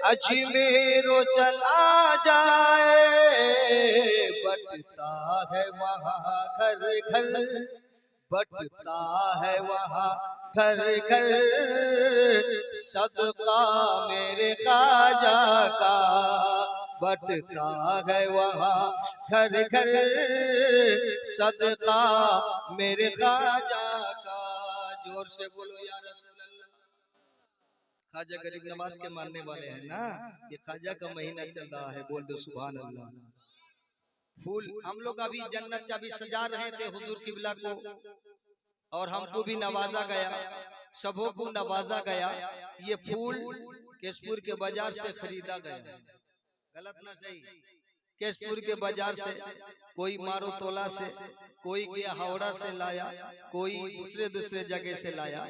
अजमेरो चला जाए, बटता है वहाँ घर घर, बटता है वहाँ घर घर, सदका मेरे ख्वाजा का, बटता है वहाँ घर घर, सदका मेरे ख्वाजा का। जोर से बोलो या रसूल अल्लाह। ख्वाजा गरीब नवाज के मानने वाले हैं ना, ये ख्वाजा का महीना चल रहा है, बोल दो सुभान अल्लाह। फूल हम लोग अभी जन्नत चाबी सजा रहे थे हुजूर किबला को, और हमको भी नवाजा गया, सबों को नवाजा गया। ये फूल केशपुर के बाजार से खरीदा गया, गलत ना सही, केशपुर के बाजार से, कोई मारो तोला से, कोई गया हावड़ा से लाया, कोई दूसरे जगह से लाया,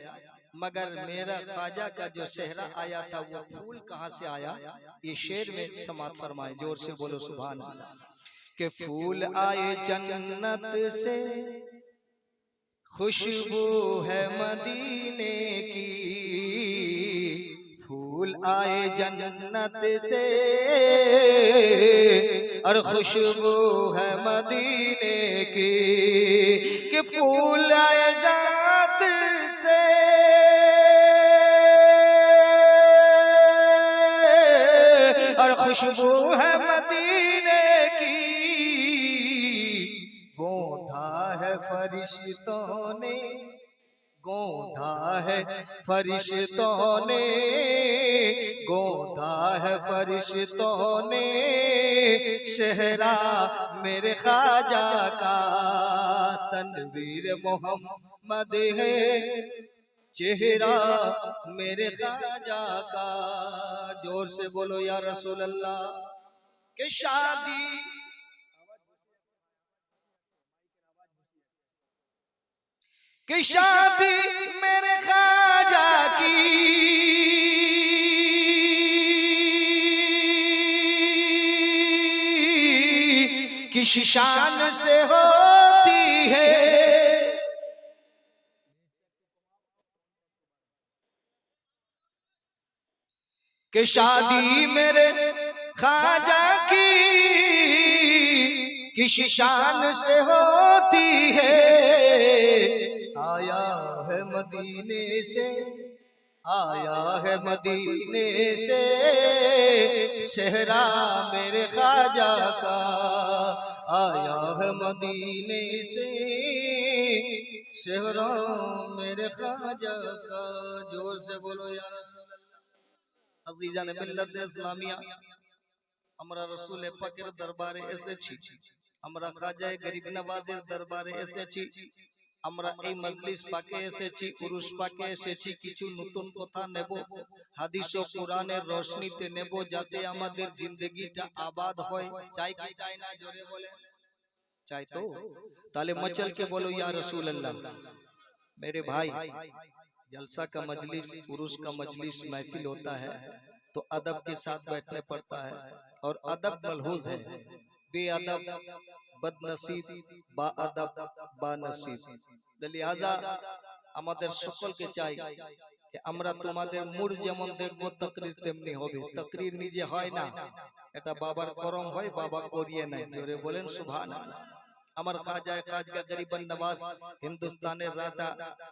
मगर मेरा ख्वाजा का जो सेहरा आया था वो फूल कहाँ से आया, ये शेर में समाप्त फरमाए। जोर से बोलो सुभान अल्लाह। के फूल आए जन्नत से, खुशबू है मदीने की, फूल आए जन्नत से और खुशबू है मदीने की, कि फूल आए जन्नत से और खुशबू है मदीने की, गोंधा है फरिश्तों ने, गोंधा है फरिश्तों ने, गोंधा है फरिश्तों ने, शहरा मेरे ख्वाजा का, तनवीर मोहम्मद है चेहरा मेरे ख्वाजा का। जोर से बोलो या रसूल अल्लाह। के शादी की शादी मेरे ख्वाजा की, किस शान से होती है, कि शादी मेरे ख्वाजा की किस शान से होती है, आया है मदीने से, आया है मदीने से, सेहरा मेरे ख्वाजा का, आया है मदीने से, सेहरा मेरे ख्वाजा का। जोर से बोलो या रसूल अल्लाह। अज़ीज़ान मिल्लत इस्लामिया, আমরা রাসূলের পাকের দরবারে এসেছি, আমরা খাজায়ে গরিব নওয়াজের দরবারে এসেছি, আমরা এই মজলিস পাকে এসেছি, উরুস পাকে এসেছি, কিছু নতুন কথা নেব, হাদিস ও কোরআনের রোশনীতে নেব, যাতে আমাদের জিন্দেগিটা আবাদ হয়। চাই কি চাই না? জোরে বলে চাই তো? তাহলে মচল के बोलो या रसूल अल्लाह। मेरे भाई, जलसा का मजलिस, उरुस का मजलिस महफिल होता है तो अदब के साथ बैठने पड़ता है, और अदब मलहूज है, बेअदब बदनसीब, बाअदब बानसीब। लिहाजा আমাদের সকলকে চাই যে আমরা তোমাদের মুড যেমন দেখবো তাকরীর তেমনি হবে। তাকরীর নিজে হয় না, এটা বাবার করম হয়, বাবা করিয়ে নেয়। জোরে বলেন সুবহানাল্লাহ। আমার খাজা খাজা গরিবন নওয়াজ হিন্দুস্তানের রাজা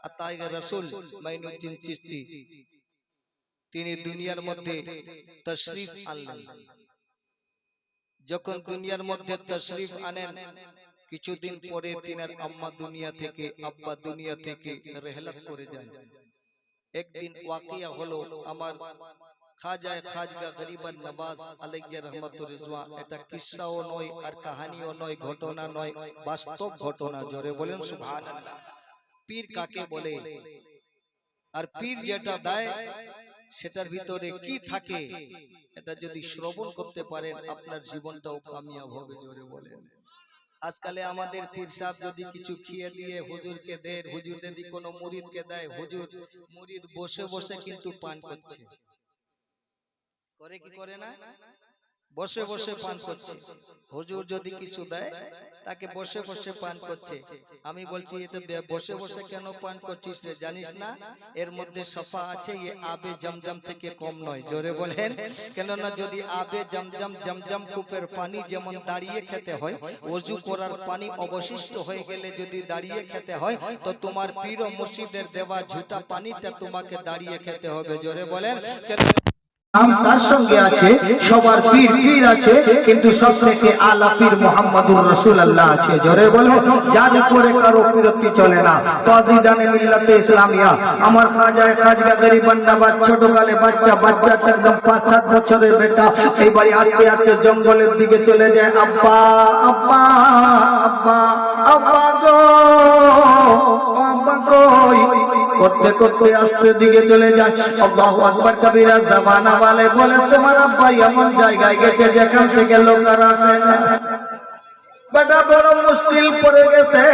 আতায়ে রাসূল মাইনুদ্দিন চিশতি, তিনি দুনিয়ার মধ্যে তশরিফ আনলেন। যখন দুনিয়ার মধ্যে তশরিফ আনেন, কিছুদিন পরে তিনার আম্মা দুনিয়া থেকে, আব্বা দুনিয়া থেকে রেহলত করে যান। একদিন ওয়াকিয়া হলো, আমার খাজা খাজা গরিবন নওয়াজ আলাইহি রহমাতুর রিজওয়ান, এটা কিসসাও নয় আর কাহিনীও নয়, ঘটনা নয়, বাস্তব ঘটনা। জোরে বলেন সুবহানাল্লাহ। পীর কাকে বলে, আর পীর যেটা দেয় সেটার ভিতরে কি থাকে, এটা যদি শ্রবণ করতে পারেন আপনার জীবনটাও কামিয়াব হবে। জোরে বলেন। আজকালে আমাদের পীর সাহেব যদি কিছু খেয়ে দিয়ে হুজুরকে দেয়, হুজুর যদি কোনো মুরিদকে দেয়, হুজুর মুরিদ বসে বসে কিন্তু পান করছে, করে কি করে না? বসে বসে পান করছে। হুজুর যদি কিছু দেয় তাকে বসে বসে পান করছে। আমি বলছি এতে বসে বসে কেন পান করছিস রে, জানিস না এর মধ্যে সাফা আছে, এ আবে জমজম থেকে কম নয়। জোরে বলেন। কেননা যদি আবে জমজম জমজম কূপের পানি যেমন দাঁড়িয়ে খেতে হয়, ওযু করার পানি অবশিষ্ট হয়ে গেলে যদি দাঁড়িয়ে খেতে হয়, তো তোমার পীর ও মুর্শিদের দেওয়া ঝুটা পানিটা তোমাকে দাঁড়িয়ে খেতে হবে। জোরে বলেন। নাম তার সঙ্গে আছে, সবার পীর পীর আছে, কিন্তু সব থেকে আলা পীর মুহাম্মদুর রাসূলুল্লাহ আছে। জোরে বলো, যার উপরে কারো বিরক্তি চলে না। তাজিদানে মিল্লাতে ইসলামিয়া আমার খাজায়ে খাজা গরিব বান্দাবাদ, ছোটকালে বাচ্চা একদম 5-7 বছরের বেটা, এইবারে আস্তে আস্তে জঙ্গলের দিকে চলে যায়। আব্বা আব্বা আব্বা আব্বা গো আব্বা গো করতে করতে আস্তে দিকে চলে যায়। আল্লাহু আকবার কবিরা। জামানা वाले বলে তোমার আব্বা এমন জায়গায় গেছে যেখান থেকে লোকেরা আসে না। बड़ा बड़ा मुश्किल पड़े गए।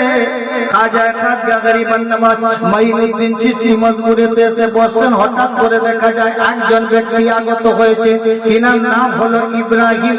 खाजा खाजा गरीब नवाज মাইনুদ্দিন চিশতি মজবুরিতে এসে বসেন। হঠাৎ করে দেখা যায় একজন ব্যক্তি আগত হয়েছে, তিনার নাম হলো ইব্রাহিম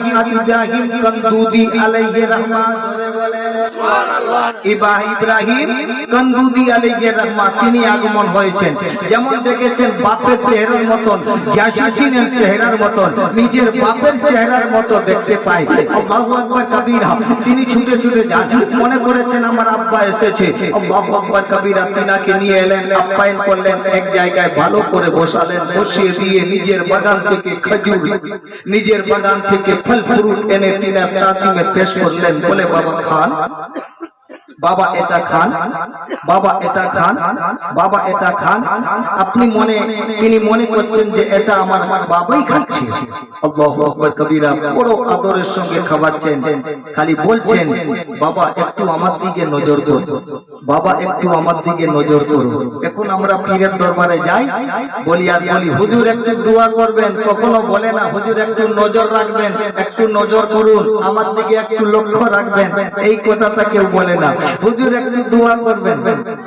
কন্দুদি আলাইহি রহমাত। জোরে বলেন সুবহানাল্লাহ। ইব্রাহিম কন্দুদি আলাইহি রহমাত তিনি আগমন হয়েছেন। যেমন দেখেছেন বাপের চেহারার মতন, ইয়াসিনের চেহারার মতন, নিজের বাপের চেহারার মতো দেখতে পায়। আল্লাহু আকবার কবীরা। তিনি ছুটে ছুটে যান, মনে করেছেন আমার আব্বা এসেছে। আল্লাহু আকবার কবীরা। তিনাকে নিয়ে এলেন, আপ্যায়ন করলেন, এক জায়গায় ভালো করে বসালেন। বসিয়ে দিয়ে নিজের বাগান থেকে খেজুর, নিজের বাগান থেকে ফল ফ্রুট এনে তিনার তাজিমে পেশ করলেন। বলে বাবা খান, বাবা এটা খান, বাবা এটা খান, বাবা এটা খান। তিনি মনে করছেন যে এটা আমার বাবাই খাচ্ছে। আল্লাহু আকবার কবীরা। বড় আদরের সঙ্গে খাওয়াচ্ছেন, খালি বলছেন বাবা একটু আমার দিকে নজর করুন, বাবা একটু আমার দিকে নজর করুন। এখন আমরা পীরের দরবারে যাই, বলি আর বলি হুজুর একটু দোয়া করবেন, কখনো বলে না হুজুর একটু নজর রাখবেন, একটু নজর করুন, আমার দিকে একটু লক্ষ্য রাখবেন। এই কথাটা কেউ বলে না। হুজুর একটু দোয়া করবেন,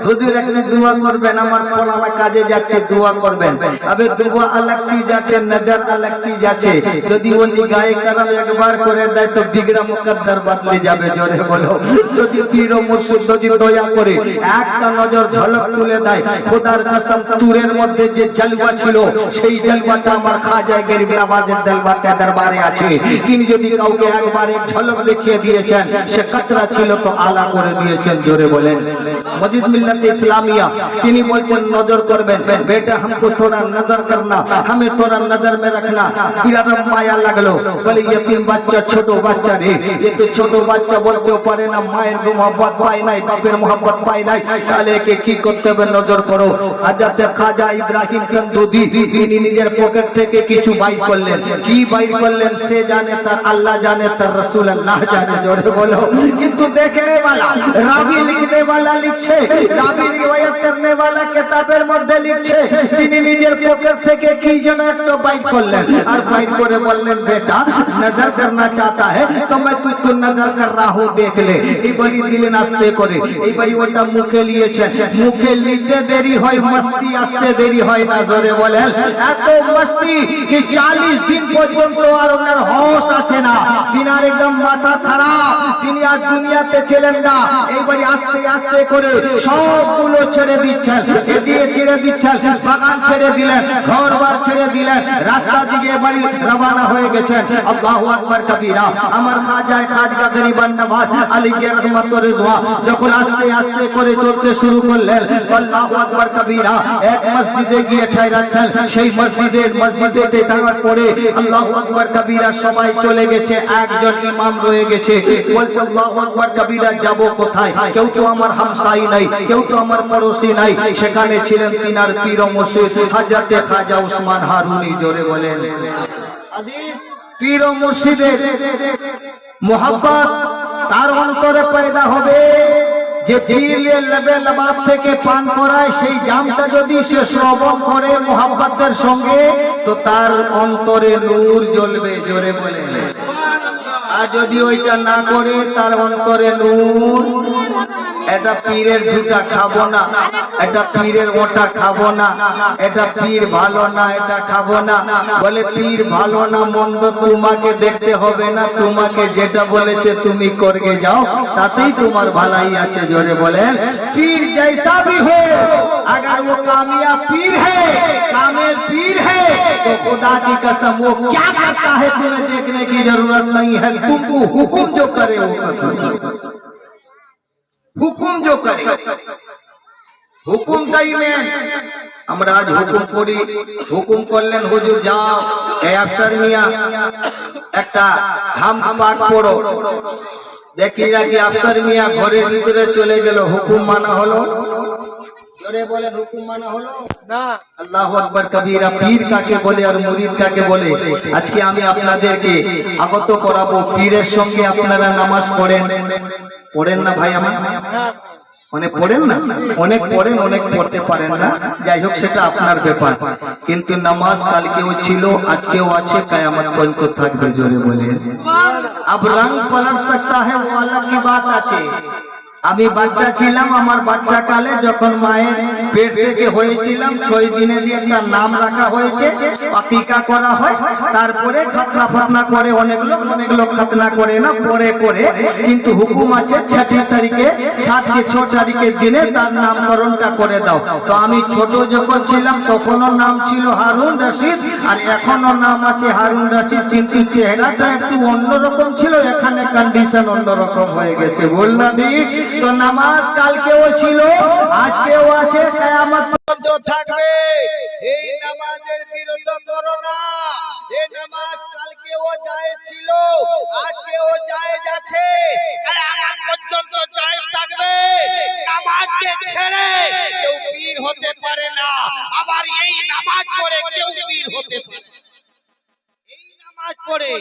হুজুর একটু দোয়া করবেন, আমার ফলানা কাজে যাচ্ছে দোয়া করবেন। আবে দোয়া আলাগ চিজ আছে, নজর আলাগ চিজ আছে। যদি ওলি গায়ে কারাম একবার করে দেয় তো বিগড়া মুকদ্দর বদলে যাবে। জোরে বলো। যদি পীর ও মুর্শিদ যদি দয়া করে একটা নজর ঝলক তুলে দেয়, খোদার কসম তুরের মধ্যে যে জলওয়া ছিল সেই জলওয়াটা আমার খাজায়ে গরিব নওয়াজের দরবারে আছে। তিনি যদি কাউকে একবার এক ঝলক দেখিয়ে দিয়েছেন, সে কতরা ছিল তো আলা করে দিয়েছেন। জোরে বলেন। মসজিদ মিল্লাত ইসলামিয়া তিনি বলছেন নজর করবেন, বেটা हमको थोड़ा नजर करना, हमें थोड़ा नजर में रखना। বিরাট মায়া লাগলো। বলে ইতিম বাচ্চা, ছোট বাচ্চা রে, এ তো ছোট বাচ্চা বলতেও পারে না, মায়ের মোহাম্মত পায় নাই, বাপের মোহাম্মত পায় নাই, তাহলে একে কি করতে হবে নজর করো। হযরত খাজা ইব্রাহিম কন্দুদি তিনি নিজের পকেট থেকে কিছু বাইর করলেন। কি বাইর করলেন সে জানে, তার আল্লাহ জানে, তার রাসূলুল্লাহ জানে। জোরে বলো। কিন্তু দেখনে वाला, রাবি লিখনে वाला লিখছে, রাবি রিওয়ায়াত করনে वाला কিতাবের মধ্যে লিখছে, তিনি নিজের পকেট থেকে কি যেন একটা বাইর করলেন, আর বাইর করে বললেন বেটা নজর करना चाहता है तो मैं तुझको नजर कर रहा हूं, देख ले। এইবারই দিলেন আস্তে করে, এইবারই ওটা মুখে নিয়েছেন। মুখে নিতে দেরি হয়, মস্তি আসতে দেরি হয় না। জোরে বলেন। এত মস্তি কি 40 দিন পর্যন্ত আর ওনার হোশ আছে না, তিনার একদম মাথা খারাপ, তিনি আর দুনিয়াতে ছিলেন না। এইবারই আস্তে আস্তে করে সবগুলো ছেড়ে দিচ্ছেন, এদিকে ছেড়ে দিচ্ছেন, বাগান ছেড়ে দিলেন, ঘরবার ছেড়ে দিলেন, রাস্তা দিকে এবারই রওনা হয়ে গেছেন। আল্লাহু আকবার কবীরা। আমার খাজায়ে খাজা গরিব নওয়াজ আলাইহি রহমাত ওয়া রিজওয়ান যখন আস্তে আস্তে করে চলতে শুরু করলেন, আল্লাহু আকবার কবীরা, এক মসজিদে গিয়ে ঠেরাচ্ছেন। সেই মসজিদে দাঁড়ার পরে আল্লাহু আকবার কবীরা সবাই চলে গেছে, একজন ইমাম রয়ে গেছে। বলছে আল্লাহু আকবার কবীরা যাব কোথায়? কেউ তো আমার হামসাই নাই, কেউ তো আমার পড়োশি নাই। সেখানে ছিলেন তিনার পীর ও মুর্শিদ হযরত খাজা উসমান হারুনি। জোরে বলেন। আজিজ পীর ও মুর্শিদের মোহাব্বত তার অন্তরে পয়দা হবে যে পীরের লেবে লবাব থেকে পান করায়, সেই জামটা যদি সে শ্রবণ করে মোহাব্বতের সঙ্গে, তো তার অন্তরে নূর জ্বলবে। জোরে বলেন। আর যদি ওইটা না করে তার অন্তরে নূর এটা পীরের ঝুটা খাবো না, এটা পীরের ওটা খাবো না, এটা পীর ভালো না, এটা খাবো না। বলে পীর ভালো না মন্দ তোমাকে দেখতে হবে না, তোমাকে যেটা বলেছে তুমি করগে যাও, তাতেই তোমার ভালাই আছে। জোরে বলেন पीर जैसा भी हो, अगर वो कामयाब पीर है, कामिल पीर है, तो खुदा की कसम वो क्या करता है तुम्हें देखने की जरूरत नहीं है। तुमको हुक्म जो करे वो करो, हुक्म जो करे हुक्म चाहिए। আমরা আজ হুকুম করি, হুকুম করলেন হুজুর যাও এই আফসার মিয়া একটা হাম পাক পড়ো, দেখি নাকি আফসার মিয়া ঘরের ভিতরে চলে গেল, হুকুম মানা হলো? জোরে বলেন হুকুম মানা হলো না? আল্লাহু আকবার কবীরা। পীর কাকে বলে আর মুরিদ কাকে বলে আজকে আমি আপনাদেরকে আগত করাবো। পীরের সঙ্গে আপনারা নামাজ পড়েন, পড়েন না ভাই আমার? অনেক পড়েন না, অনেক পড়েন, অনেক পড়তে পারেন না, যাই হোক সেটা আপনার ব্যাপার। কিন্তু নামাজ কালকেও ছিল, আজকেও আছে, কিয়ামত পর্যন্ত থাকবে। জোরে বলে अब रंग पलट सकता है वो अलग की बात আছে। আমি বাচ্চা ছিলাম, আমার বাচ্চা কালে যখন মায়ের পেট থেকে হয়েছিলাম 6 দিনে দিয়ে একটা নাম রাখা হয়েছে, আকিকা করা হয়, তারপরে খাতনা ফাতনা করে অনেক লোক খাতনা করে না, পরে করে। কিন্তু হুকুম আছে 6 তারিখে, 6 তারিখের দিনে তার নামকরণটা করে দাও। তো আমি ছোট যখন ছিলাম তখনও নাম ছিল হারুন রশিদ, আর এখনো নাম আছে হারুন রশিদ, কিন্তু চেহারাটা একটু অন্যরকম ছিল, এখানে কন্ডিশন অন্যরকম হয়ে গেছে। বলনা ঠিক? তো নামাজ কালকেও ছিল, আজকেও আছে, কিয়ামত পর্যন্ত থাকবে। এই নামাজের বিরোধ করো না। এই নামাজ কালকেও জায়েজ ছিল, আজকেও জায়েজ আছে, কিয়ামত পর্যন্ত জায়েজ থাকবে। নামাজকে ছেড়ে কেউ পীর হতে পারে না, আবার এই নামাজ পড়ে কেউ পীর হতে পারে না। এই নামাজ পড়ে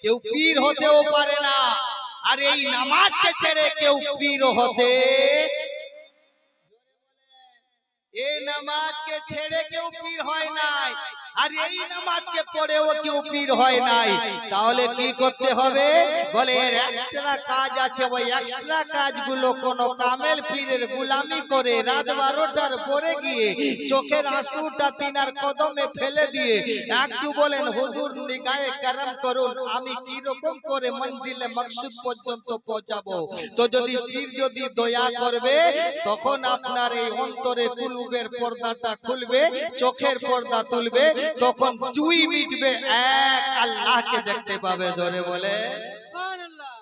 কেউ পীর হতেও পারে না, আর এই নামাজকে ছেড়ে কেউ পীর হতে, এই নামাজকে ছেড়ে কেউ পীর হয় নাই, আর এই নামাজকে পড়েও কেউ পীর হয় নাই। তাহলে কি করতে হবে? বলে এর এক্সট্রা কাজ আছে, ওই এক্সট্রা কাজগুলো কোন কামেল পীরের গোলামি করে রাত 12টার পরে গিয়ে চোখের আঁসুটা তিনার কদমে ফেলে দিয়ে একটু বলেন হুজুর নিগাহে করম করুন, আমি কি রকম করে মঞ্জিলে মাকসুদ পর্যন্ত পৌঁছাবো। তো যদি পীর যদি দয়া করবে, তখন আপনার এই অন্তরে কুলুবের পর্দাটা খুলবে, চোখের পর্দা তুলবে, তখন চুই মিটবে, এক আল্লাহকে দেখতে পাবে। জোরে বলে সুবহানাল্লাহ।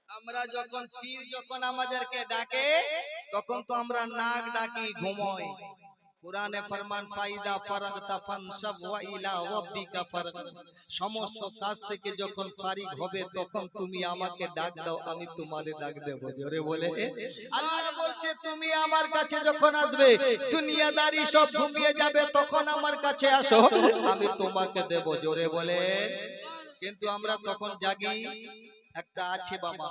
আমরা যখন পীর যখন আমাদেরকে ডাকে, তখন তো আমরা নাক ডাকি, ঘুমোই। কুরআনে ফরমান ফাইদা ফারাগতা ফানসাব ওয়া ইলা রাব্বিকা ফারগাব। সমস্ত কাজ থেকে যখন ফারিগ হবে তখন তুমি আমাকে ডাক দাও, আমি তোমারে ডাক দেব। জোরে বলে আল্লাহ বলছে তুমি আমার কাছে যখন আসবে, দুনিয়াদারি সব ঘুমিয়ে যাবে, তখন আমার কাছে আসো, আমি তোমাকে দেব। জোরে বলে। কিন্তু আমরা তখন জাগি, একটা আছে বাবা,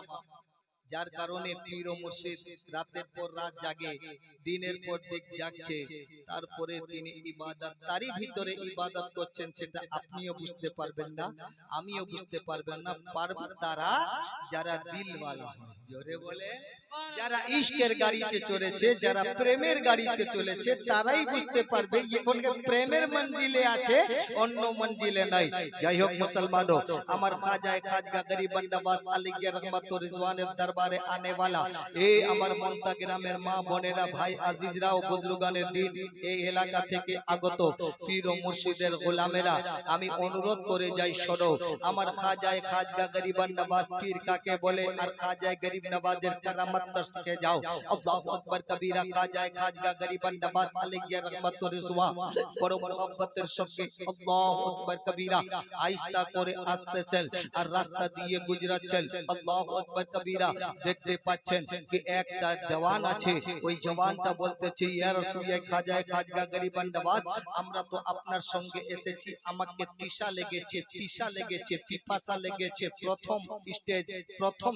যার কারণে পীর ও মুর্শিদ রাতের পর রাত জাগে, দিনের পর দিন জাগছে, তারপরে তিনি ইবাদত, তারই ভিতরে ইবাদত করছেন, সেটা আপনিও বুঝতে পারবেন না, আমিও বুঝতে পারবেন না, পারবে তারা যারা দিলওয়ালা হয়। জোরে বলে যারা ইশকের গাড়িতে চলেছে, যারা প্রেমের গাড়িতে চলেছে, তারাই বুঝতে পারবে এখন প্রেমের মঞ্জিলে আছে, অন্য মঞ্জিলে নাই। যাই হোক মুসলমানও, আমার খাজায়ে খাজগা গরিবান নওয়াজ আলিয়া রহমত ও রিজওয়ানের দরবারে আনে वाला এই আমার মন্তা গ্রামের মা বোনেরা, ভাই আজিজরা ও বুজুর্গানের দিন, এই এলাকা থেকে আগত পীর ও মুর্শিদের গোলামেরা, আমি অনুরোধ করে যাই, শোনো, আমার খাজায়ে খাজগা গরিবান নওয়াজ পীর কাকে বলে, আর খাজায়ে গরিব নওয়াজের কারামত তসকে যাও। আল্লাহু আকবার কবীরা। খাজায়ে খাজগা গরিবান নওয়াজ আলিয়া রহমত ও রিজওয়ান বড় মহব্বতের সঙ্গে আল্লাহু আকবার কবীরা আইস্তা করে আসতেছেন, আর রাস্তা দিয়ে গুজরাচ্ছেন। আল্লাহু আকবার কবীরা। দেখতে পাচ্ছেন কি একটা জওয়ান আছে, ওই জওয়ানটা বলতেছে, ইয়া রাসূল, ইয়া খাজায়ে খাজগা গরিবান নওয়াজ, আমরা তো আপনার সঙ্গে এসেছি, আমাকে তিশা লেগেছে, তিশা লেগেছে, পিপাসা লেগেছে, প্রথম স্টেজ, প্রথম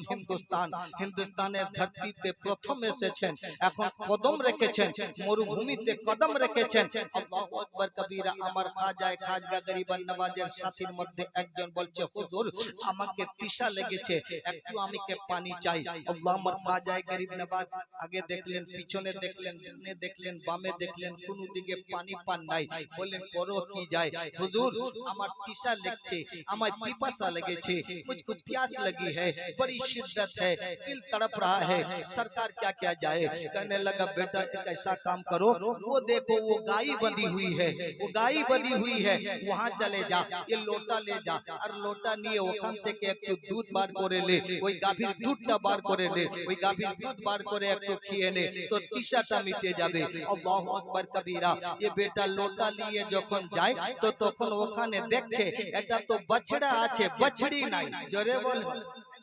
হিন্দুস্তানের ধরতিতে প্রথম এসেছেন, এখন কদম রেখেছেন, মরুভূমিতে কদম রেখেছেন। আল্লাহু আকবার কবীরা। আমার খাজায়ে খাজগা গরিবান নওয়াজের সাথীর মধ্যে একজন বলছে, হুজুর আমাকে তিশা লেগেছে, একটু আমাকে পানি চাই। চাই। আল্লাহ আমার খাজায়ে গরিব নবাজ আগে দেখলেন, পিছনে দেখলেন, ডানে দেখলেন, বামে দেখলেন, কোন দিকে পানি পান নাই। বললেন করো কি যায় হুজুর, আমার তিশা লাগছে, আমার পিপাসা লেগেছে, मुझको प्यास लगी है, बड़ी शिद्दत है, दिल तड़प रहा है, सरकार क्या क्या जाए। कहने लगा बेटा एक ऐसा काम करो, वो देखो वो गाय बंधी हुई है, वो गाय बंधी हुई है, वहां चले जा, ये लोटा ले जा, और लोटा নিয়ে ওখান থেকে একটু দুধ বার করে লে, ওই গাভীর দুধটা বার করে লে, ওই গাভীর দুধ বার করে একটু খেয়ে নে, তো তিশাটা মিটে যাবে। আল্লাহু আকবার কবীরা। ये बेटा लोटा लिए যখন যায় তো তখন ওখানে দেখছে এটা তো বছড়া আছে, বছড়ি নাই। জোরে বল।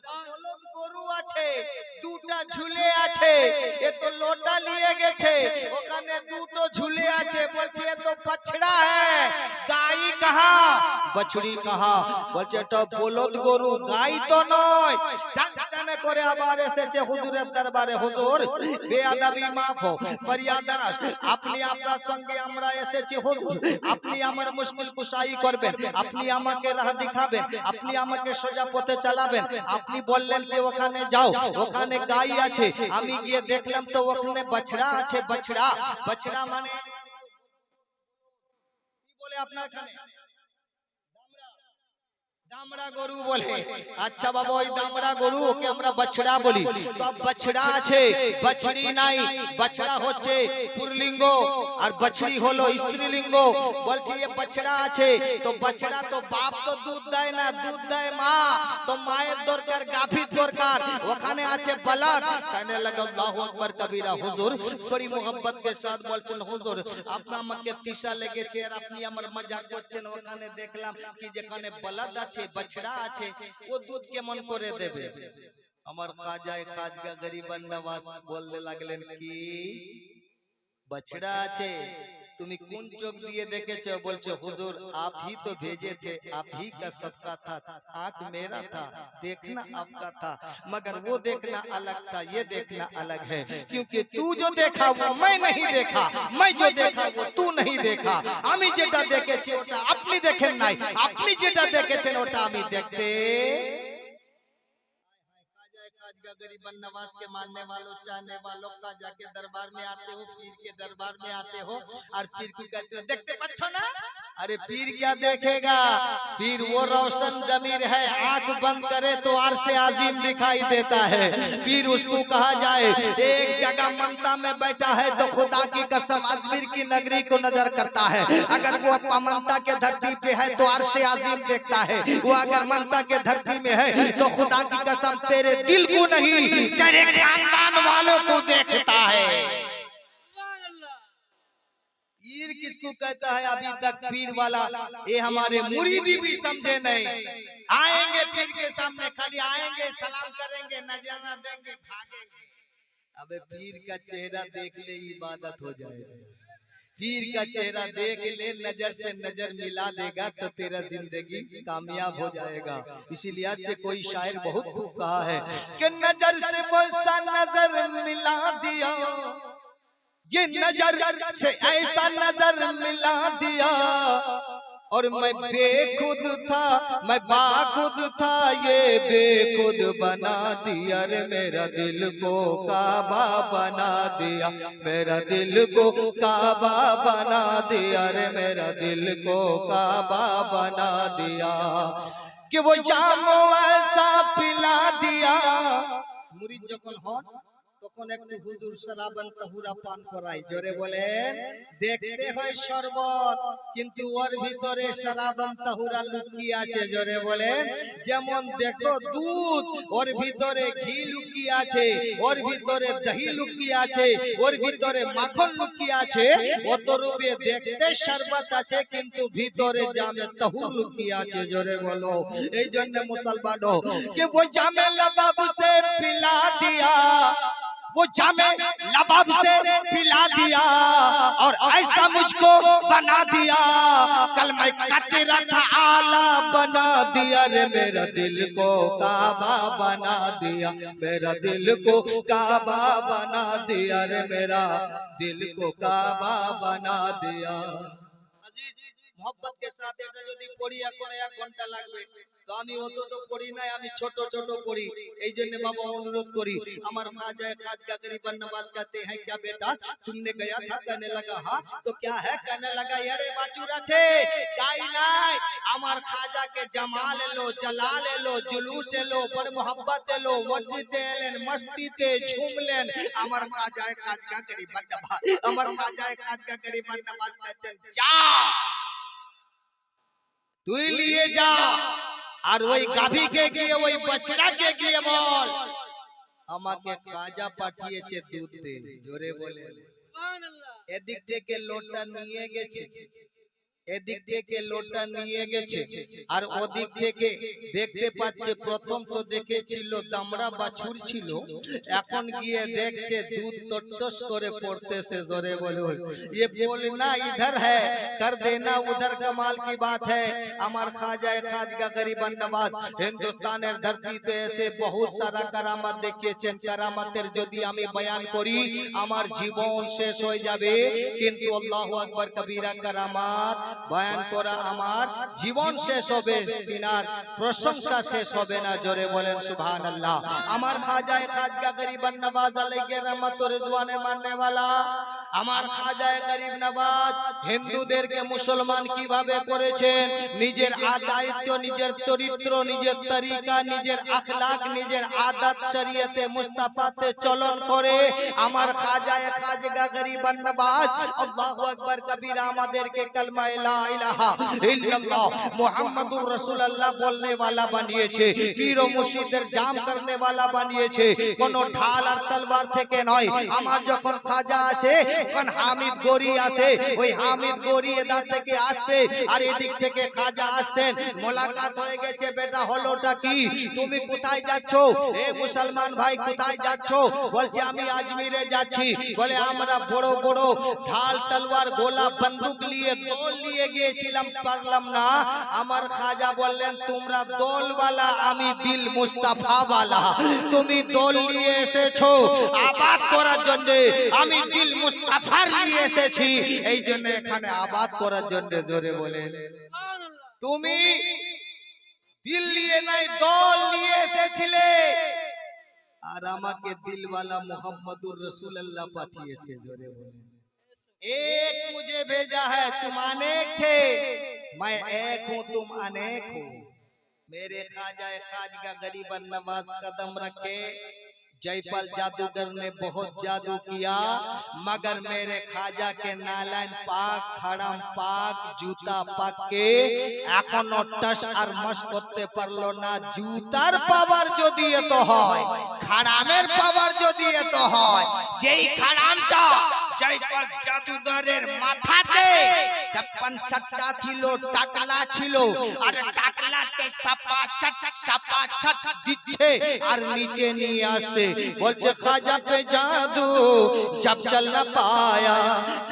বলদ গরু আছে, দুটা ঝুলে আছে, এ তো লোটা নিয়ে গেছে, ওখানে দুটো ঝুলে আছে, বলছে এ তো বছড়া है, গাই কাহা, বছড়ি কাহা। বলছে এটা বলদ গরু, গাই তো নয়। জানে করে আবার এসেছে হুজুরের দরবারে, হুজুর বেয়াদবি মাফ হো, ফরিয়াদ আপনি আপনার সঙ্গে আমরা এসেছি হুজুর, আপনি আমার মুশকিল কুশাই করবেন, আপনি আমাকে রাহ দেখাবেন, আপনি আমাকে সোজা পথে চালাবেন। আপনি বললেন যে ওখানে যাও, ওখানে গাই আছে, আমি গিয়ে দেখলাম তো ওখানে বছড়া আছে। বছড়া, বছড়া মানে কি বলে আপনার এখানে? দামড়া গরু বলে। আচ্ছা বাবা, ওই দামড়া গরু ওকে আমরা বছড়া বলি। তো বছড়া আছে, বছড়ি নাই। বছড়া হচ্ছে পুরলিঙ্গ আর বছড়ি হলো স্ত্রীলিঙ্গ। বলছি ये বছড়া আছে, তো বছড়া তো বাপ তো দুধ দেয় না, দুধ দেয় মা, তো মায়ের দরকার, গাভীর দরকার। ওখানে আছে বলদ। कहने लगा আল্লাহু আকবার কবীরা। হুজুর বড়ি मोहब्बत के साथ বলছেন হুজুর আপনি আমাকে তিশা লেগেছে আর আপনি আমার মজাক করছেন। ওখানে দেখলাম কি যেখানে বলদ আছে, बछड़ा আছে, ও দুধ কেমন করে দেবে? আমার খাজায়ে খাজগা গরিবান নওয়াজ বলতে লাগলেন কি बछड़ा আছে, তুমি কোন চোখ দিয়ে দেখেছো? বলছে হুজুর आप ही तो भेजे थे, आप ही का सबका था, आंख मेरा था, देखना आपका था, मगर वो देखना अलग था, ये देखना अलग है, क्योंकि तू जो देखा वो मैं नहीं देखा, मैं जो देखा वो तू नहीं देखा। আমি যেটা দেখেছি ওটা আপনি দেখেন নাই, আপনি যেটা দেখেছেন ওটা আমি দেখতে। खाजा गरीबन नवाज के मानने वालों, चाहने वालों, खाजा के दरबार में आते हो, पीर के दरबार में आते हो और पीर को कहते हो देखते पच्छो ना। अरे पीर क्या देखेगा, पीर वो रोशन जमीर है, आंख बंद करे तो अर्श आजीम दिखाई देता है। पीर उसको कहा जाए एक जगह मनता में बैठा है तो खुदा की कसम अजमेर की नगरी को नजर करता है। अगर वो मनता के धरती पे है तो अर्श आजीम देखता है, वो अगर मनता के धरती में है तो खुदा की कसम तेरे दिल को नहीं, तेरे खानदान वालों को देखता है। पीर किसको कहता है अभी तक पीर वाला ये हमारे मुरीदी भी समझे नहीं। आएंगे पीर के सामने, खाली आएंगे, सलाम करेंगे, नजर न देंगे, भागेंगे। अबे पीर का चेहरा देख ले इबादत हो जाएगा, पीर का चेहरा देख ले, नजर से नजर मिला देगा तो तेरा जिंदगी कामयाब हो जाएगा। इसीलिए आज से कोई शायर बहुत खूब कहा है कि नजर से वो सा नजर मिला दिया, ये नजर से ऐसा नजर मिला दिया, और मैं बेखुद था, मैं बाखुद था, ये बेखुद बना दिया रे, मेरा दिल को काबा बना दिया, मेरा दिल को काबा बना दिया रे, मेरा दिल को काबा बना दिया, कि वो जाम ऐसा पिला दिया। मुरीद যখন হন তখন একটু হুজুর শরাবন তাহুরা পান করাই। জোরে বলেন। দেখতে হয় শরবত কিন্তু ওর ভিতরে শরাবন তাহুরা লুকিয়ে আছে। জোরে বলেন। যেমন দেখো দুধ, ওর ভিতরে ঘি লুকিয়ে আছে, ওর ভিতরে দহি লুকিয়ে আছে, ওর ভিতরে মাখন লুকিয়ে আছে, অতরূপে দেখতে শরবত আছে কিন্তু ভিতরে জামে তাহুর লুকিয়ে আছে। জোরে বলো। এই জন্য মুসলমানো কে वो जामे लबाब से पिला दिया, वो जामे लबाब से पिला दिया, और ऐसा मुझको बना दिया, कल मैं कतरा था आला बना दिया रे, मेरा दिल को काबा बना दिया, मेरा दिल को काबा बना दिया रे, मेरा दिल को काबा बना दिया। मोहब्बत के साथ এটা যদি পড়ি এখন 1 ঘন্টা লাগবে তো আমি অতটা পড়ি না আমি ছোট ছোট পড়ি এইজন্য বাবা অনুরোধ করি আমার খাজা খাজা গরিব नवाज कहते हैं क्या बेटा तुमने गया था कहने लगा हां तो क्या है कहने लगा यारे बाचुर আছে গাই নাই আমার খাজাকে জামাল এলো জালাল এলো জুলুস এলো বড় मोहब्बत এলো মসজিদে এলেন মস্তিতে ঝুমলেন আমার খাজা খাজা গরিব नवाज আমার খাজা খাজা গরিব नवाज कहते हैं जा তুই নিয়ে যা আর ওই গাভীকে গিয়ে ওই বছড়াকে গিয়ে বল আমাকে খাজা পাঠিয়েছে দুধ দে জোরে বলে সুবহানাল্লাহ এদিক থেকে লোটা নিয়ে গেছে এদিক থেকে লোটা নিয়ে গেছে আর ওদিক থেকে দেখতে পাচ্ছে প্রথম তো দেখেছিল দামড়া বাছুর ছিল এখন গিয়ে দেখছে দুধ টটটস করে পড়তেছে জোরে বলে ये बोलना इधर है कर देना उधर कमाल की बात है আমার খাজা খাজা গরিব নওয়াজ হিন্দুস্তানের ধরতিতে এসে বহুত সারা কারামত দেখিয়েছেন কারামতের যদি আমি বয়ান করি আমার জীবন শেষ হয়ে যাবে কিন্তু আল্লাহু আকবার কবীরা কারামত বয়ান করা আমার জীবন শেষ হবে তিনার প্রশংসা শেষ হবে না জোরে বলেন সুবহানাল্লাহ আমার খাজা খাজা গরিব নওয়াজ আলাইহি রহমত ও রিজওয়ানে মাননে वाला আমার খাজা গরিব নওয়াজ হিন্দুদেরকে মুসলমান কিভাবে করেছেন নিজের দায়িত্ব নিজের চরিত্র নিজের তরিকা নিজের আখলাক নিজের আদত শরীয়তে মুস্তাফাতে চলন করে আমার খাজা খাজা গরিব নওয়াজ আল্লাহু আকবার কবীরা আমাদেরকে কলমা লা ইলাহা ইল্লাল্লাহ মুহাম্মাদুর রাসূলুল্লাহ বলনে वाला বানিয়েছে পীর ও মুর্শিদের জাম করনে वाला বানিয়েছে কোন ঢাল আর তলোয়ার থেকে নয় আমার যখন খাজা আসে তখন হামিদ গরি আসে ওই হামিদ গরি এদার থেকে আসছে আর এদিক থেকে খাজা আসছেন মোলাকাত হয়ে গেছে বেটা হলোটা কি তুমি কোথায় যাচ্ছো এ মুসলমান ভাই কোথায় যাচ্ছো বলছে আমি আজমিরে যাচ্ছি বলে আমরা বড় বড় ঢাল তলোয়ার গোলা বন্দুক নিয়ে দোল নিয়ে গিয়েছিলাম পারলাম না আমার খাজা বললেন তোমরা দোলওয়ালা আমি দিল মুস্তাফা वाला তুমি দোল নিয়ে এসেছো আবাদ করার জন্য আমি দিল মুস্তাফার নিয়ে এসেছি এই জন্য এখানে আবাদ করার জন্য জোরে বলেন সুবহানাল্লাহ তুমি দিল নিয়ে নাই দোল নিয়ে এসেছিলে আর আমাকে দিলওয়ালা মুহাম্মদুর রাসূলুল্লাহ পাঠিয়েছে জোরে বলেন एक मुझे भेजा है तुम अनेक थे मैं एक हूँ तुम अनेक हो मेरे खाजा खाजगा गरीब नवाज कदम रखे जयपाल जादूगर ने बहुत जादू किया मगर मेरे खाजा के नालायन पाक खड़ाम पाक जूता पाक के एखोनो टस और मस करते पारलो ना जूतार पावर যদি এত হয় খাড়ামের পাওয়ার যদি এত হয় যেই খাড়ামটা জয়পাল জাদুঘরের মাথাতে 56টা ছিল টাকলা ছিল আর টাকলাতে সাপা ছাট দিচ্ছে আর নিচে নিয়ে আসে বলছে খাজা पे जादू जब चल न पाया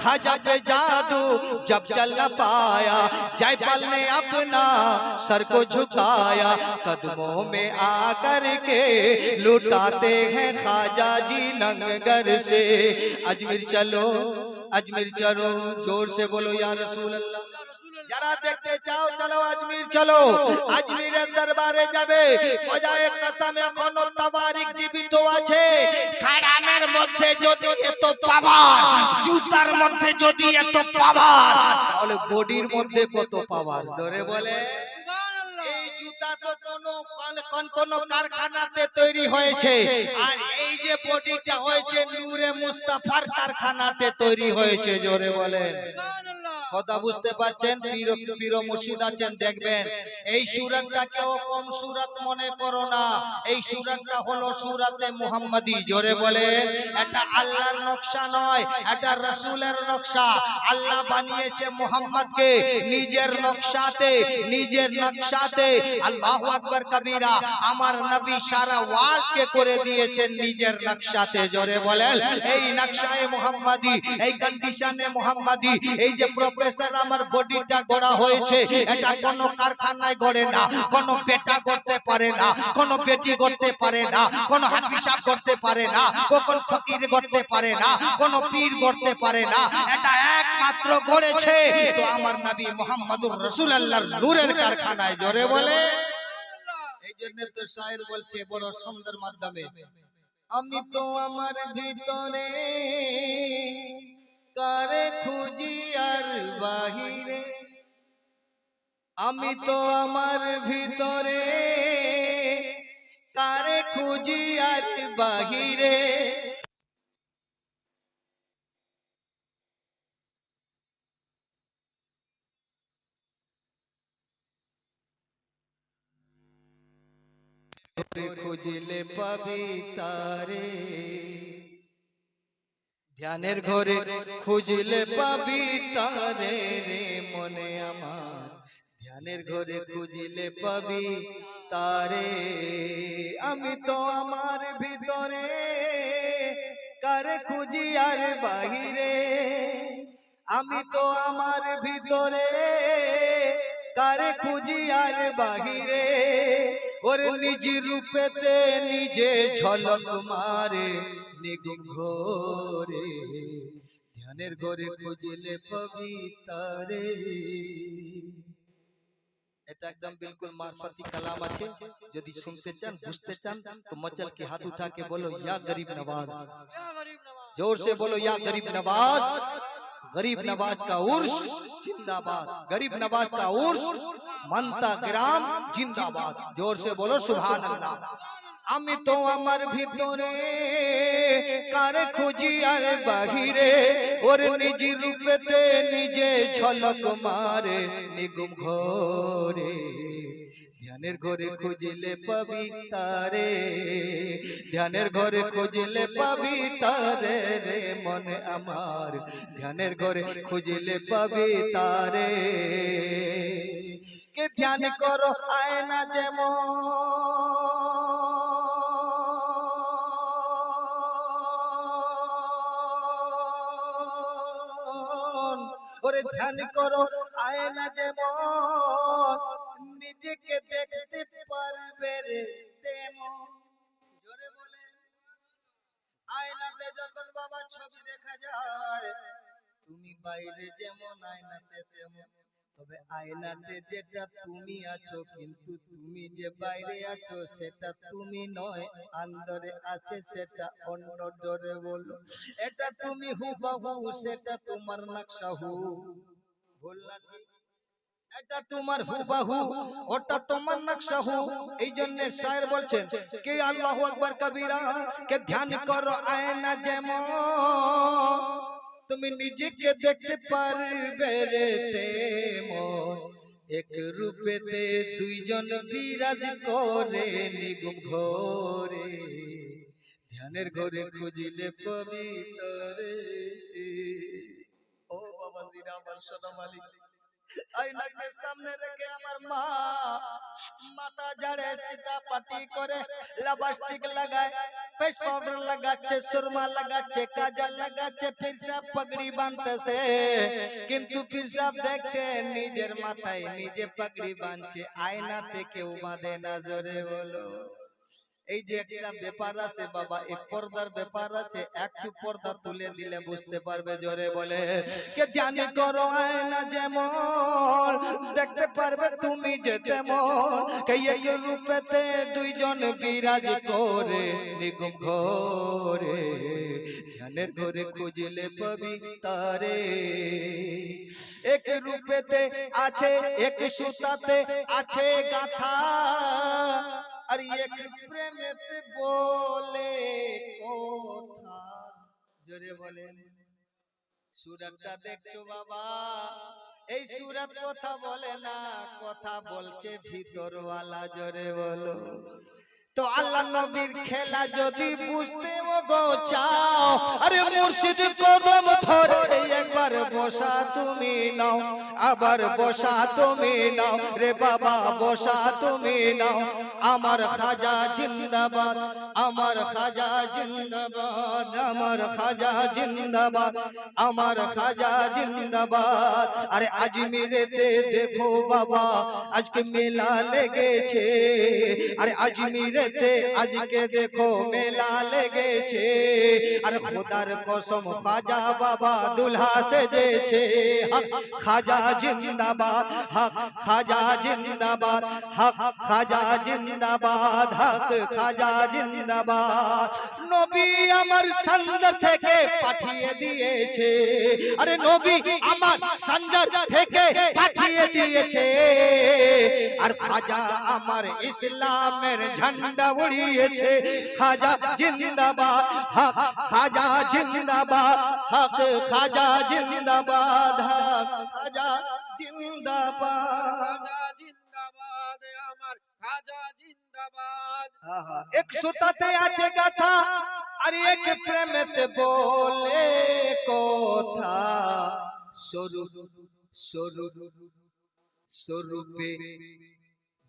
खाजा पे जादू जब चल न पाया जयपाल ने अपना सर को झुकाया कदमों में आकर के लुटाते हैं खाजा जी लंगर से अजमेर चलो जोर से बोलो या रसूल अल्लाह যারা দেখতে চাও চলো আজমির চলো আজমিরের দরবারে যাবে খোদায়ে কসম এখনো তাওয়ারিক জীবিত আছে খাড়ামের মধ্যে যদি এত পাওয়ার জুতার মধ্যে যদি এত পাওয়ার তাহলে বডির মধ্যে কত পাওয়ার জোরে বলে সুবহানাল্লাহ এই জুতা তো কোন কারখানাতে তৈরি হয়েছে আর এই যে বডিটা হয়েছে নূরে মুস্তাফার কারখানাতে তৈরি হয়েছে জোরে বলেন সুবহানাল্লাহ কথা বুঝতে পারছেন পীর মুর্শিদ আছেন দেখবেন এই সূরাটাকেও কম সূরাত মনে করো না এই সূরাটা হলো সূরাতে মুহাম্মাদি জোরে বলেন এটা আল্লাহর নকশা নয় এটা রাসূলের নকশা আল্লাহ বানিয়েছে মুহাম্মদকে নিজের নকশাতে আল্লাহু আকবার কবীরা আমার নবী সারা ওয়ালকে করে দিয়েছেন নিজের নকশাতে জোরে বলেন এই নকশায়ে মুহাম্মাদি এই কন্ডিশনে মুহাম্মাদি এই যে প্রফেসর আমার বডিটা গড়া হয়েছে, এটা কোনো কারখানায় গড়ে না, কোনো বেটা করতে পারে না, কোনো বেটি করতে পারে না, কোনো হাফিজ করতে পারে না, কোন ফকির করতে পারে না, কোনো পীর করতে পারে না, এটা একমাত্র গড়েছে তো আমার নবী মুহাম্মদুর রাসূলুল্লাহর নূরের কারখানায়। জোরে বলে। এই জন্য তো শায়ের বলছে বড় সুন্দর মাধ্যমে, আমি তো আমার ভিতরে কারে খুঁজি আর বাহিরে, আমি তো আমার ভিতরে কারে খুঁজি আর বাহিরে, খুঁজলে পাবি তারে, ধ্যানের ঘরে খুঁজলে পাবি তারে রে মনে আমার, ধ্যানের ঘরে খুঁজলে পাবি তারে, আমি তো আমার ভিতরে কারে খুঁজি আর বাহিরে, আমি তো আমার ভিতরে কারে খুঁজি আর বাহিরে, ওর নিজ রূপেতে নিজে ঝলক মারে নিগুম ঘোরে, ধ্যানের ঘরে খুঁজলে পাবি তারে। এটা একদম बिल्कुल मार्फती कलाम আছে, যদি শুনতে চান বুঝতে চান তো মচল के हाथ उठा के बोलो या गरीब नवाज, जोर से बोलो या गरीब नवाज, गरीब नवाज का उर्स जिंदाबाद, गरीब नवाज का उर्स मनता ग्राम जिंदाबाद, जोर से बोलो सुभान अल्लाह। আমি তো আমার ভিতরে কারে খুঁজি আর বাহিরে, ওর নিজ রূপেতে নিজে ঝলক মারে নিগুম ঘোরে, ধ্যানের ঘরে খুঁজলে পাবি তারে, ধ্যানের ঘরে খুঁজলে পাবি তারে রে মনে আমার, ধ্যানের ঘরে খুঁজলে পাবি তারে। কে ধ্যান করো আয়না যেমন, ওরে ধ্যান করো আয়না যেমন, নিজেকে দেখতে পারবে রে তেমন। জোরে বলে। আয়নাতে যখন বাবা ছবি দেখা যায়, তুমি বাইরে যেমন আয়নাতে তেমন, তবে আয়নাতে যেটা তুমি আছো কিন্তু তুমি যে বাইরে আছো সেটা তুমি নয়, আন্দরে আছে সেটা অন্য ডরে বলো, এটা তুমি হুবহু সেটা তোমার নকশা হু, বললা ঠিক, এটা তোমার হুবহু ওটা তোমার নকশা হু। এই জন্য শায়ের বলছেন কে আল্লাহু আকবার কবীরা, কে ধ্যান করো আয়না যেমন, তুমি নিজেকে দেখতে পারবে রে তেমন, এক রূপেতে দুইজন বিরাজ করে নিগুম ঘোরে, ধ্যানের ঘরে খুঁজিলে পাবি তারে। ও বাবা জিরা আমার সোনা মালিক, আয়নাকে সামনে রেখে আমার মা মাথা ঝাড়ে সিধা পাটি করে, লিপস্টিক লাগায়, ফেস পাউডার লাগাচ্ছে, সুরমা লাগাচ্ছে, কাজল লাগাচ্ছে, ফির সব পাগড়ি বাঁধতেছে, কিন্তু ফির সব দেখছে নিজের মাথায় নিজে পাগড়ি বাঁধছে, আয়নাতে কেউ বাঁধে না। জোরে বলো। এই যে একটা ব্যাপার আছে বাবা, এই পর্দার ব্যাপার আছে, একটু পর্দা তুলে দিলে বুঝতে পারবে। জোরে বলে। কে ধ্যান করো আয়না যেমন, দেখতে পারবে তুমি যে তেমন, কে এক রূপেতে দুইজন বিরাজ করে নিগুম ঘোরে, ধ্যানের ঘরে খুঁজলে পাবি তারে। এক রূপেতে আছে, এক সুতাতে আছে গাথা, আর এক প্রেমেতে বলে কথা। জোরে বলেন। সূরাতটা দেখছো বাবা, এই সূরাত কথা বলে না, কথা বলছে ভিতরওয়ালা। জোরে বলো। তো আল্লাহ নবীর খেলা যদি বুঝতে গো চাও, আরে মুর্শিদ কদম ধরে একবার বসা তুমি নাও, আবার বসা তুমি নাও রে বাবা বসা তুমি নাও আমার খাজা জিন্দাবাদ আমার খাজা জিন্দাবাদ আমার খাজা জিন্দাবাদ আমার খাজা জিন্দাবাদ আরে আজমিরেতে দেখো বাবা আজকে মেলা লেগেছে আরে আজমিরেতে আজকে দেখো মেলা লেগেছে আরে খোদার কসম খাজা বাবা দুলহা সেজেছে হক খাজা জিন্দাবাদ হক খাজা জিন্দাবাদ হক খাজা জিন্দাবাদ হক খাজা জিন্দাবাদ নবী আমার সন্দার থেকে পাঠিয়ে দিয়েছে আরে নবী আমার সন্দার থেকে পাঠিয়ে দিয়েছে আর খাজা আমার ইসলামের ঝান্ডা উড়িয়েছে খাজা জিন্দাবাদ হক খাজা জিন্দাবাদ হক খাজা জিন্দাবাদ হক খাজা জিন্দাবাদ আমার খাজা জিন্দাবাদ এক সুতাতে আছে গাথা আর এক প্রেমেতে বলে কথা স্বরূপ স্বরূপ স্বরূপে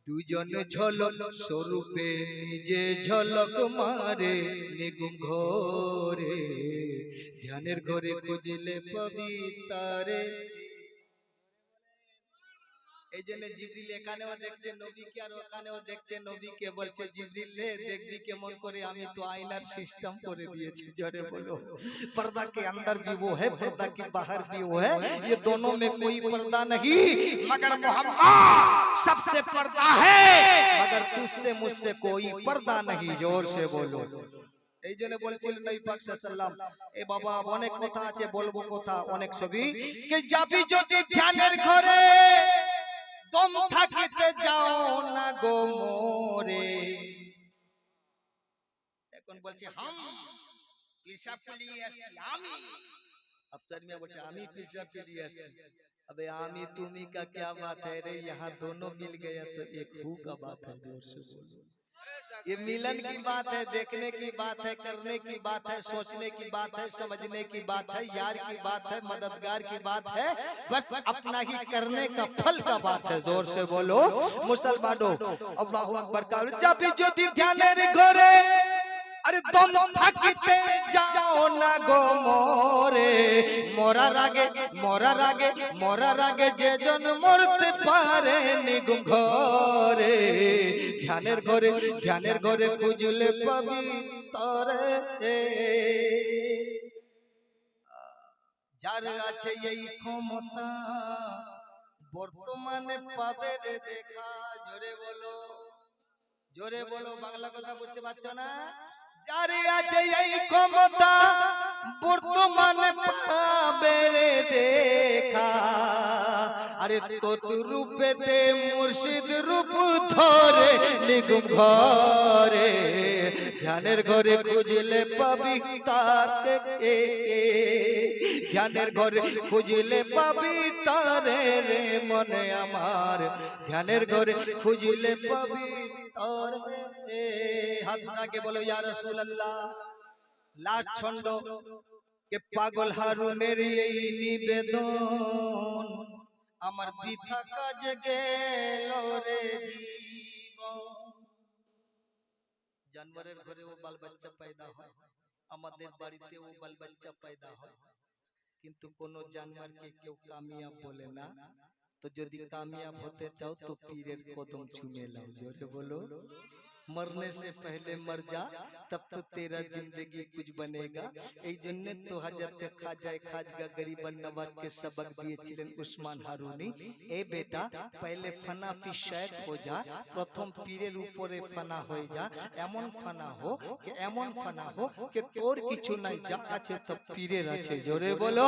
দুজন ঝলক স্বরূপে নিজে ঝলক মারে নিগুম ঘরে ধ্যানের ঘরে খুঁজলে পবিতারে এই জন্য জিবরিল এখানেও দেখছে নবীকে আর ওখানেও দেখছে নবীকে বলছে জিবরিল রে দেখবি কেমন করে আমি তো আয়নার সিস্টেম করে দিয়েছি জোরে বলো पर्दा के अंदर भी वो है पर्दा के बाहर भी वो है ये दोनों में कोई पर्दा नहीं मगर मोहम्मद सबसे पर्दा है मगर तुझसे मुझसे कोई पर्दा नहीं जोर से बोलो এই জন্য বলেছিলেন নবী পাক সাল্লাল্লাহু আলাইহি ওয়াসাল্লাম এ বাবা অনেক কথা আছে বলবো কথা অনেক ছবি কে যাবি যদি ধ্যানের ঘরে तुम থাকিতে যাও না গো মোরে এখন বলছে हम পিরসাব পেলিয়ে আসছি আমি अफसर मियां বলছে আমি পিরসাব পেলিয়ে আসছি अबे आमी तुम्ही का क्या बात है रे यहाँ दोनों मिल गया तो एक हु का बात है जोर से बोलो ये मिलन की बात है देखने की बात है करने की बात है सोचने की बात है समझने की बात है यार की बात है मददगार की बात है बस अपना ही करने का फल का बात है जोर से बोलो मुसलमानों अल्लाहु अकबर का जब जो ध्याনের ঘরে अरे तुम থাকিতে যাও না গো মোরে মরার আগে যে জন মরতে পারে নিগুম ঘরে ধ্যানের ঘরে খুঁজলে পাবি তরে যার আছে এই ক্ষমতা বর্তমানে পাবে রে দেখা জোরে বলো বাংলা কথা বুঝতে পারছো না যার আছে এই ক্ষমতা বর্তমানে পাবে রে দেখা আরে তোত রূপেতে মুর্শিদ রূপ ধরে নিগুম ঘরে ধ্যানের ঘরে খুঁজলে পাবি তাকে ধ্যানের ঘরে খুঁজলে পাবি তারে রে মনে আমার ধ্যানের ঘরে খুঁজলে পাবি তারে হাত উঠাকে বলো ইয়া রাসূলুল্লাহ লাস্ট ছন্দ কে পাগল হারুনের এই নিবেদন আমার বৃথা কাজ গেল রে জীবন জানোয়ারের ঘরেও বাল বাচ্চা পয়দা হয় আমাদের বাড়িতেও বাল বাচ্চা পয়দা হয় কিন্তু কোন জানোয়ারকে কেউ কামিয়াব বলে না तो यदि कामयाब होते चाहो तो पीरेर कदम चूमे लाओ जोरे बोलो मरने से पहले मर जा तब तो तेरा जिंदगी कुछ बनेगा এই জন্য তো হযরত খাজা গরিবন নवाज के सबक দিয়েছিলেন উসমান হারুনি এ বেটা पहले फना फी शेख हो जा प्रथम পীরের উপরে ফানা হয়ে যা এমন ফানা হো যে তোর কিছু নাই যা আছে তো পীরের আছে জোরে বলো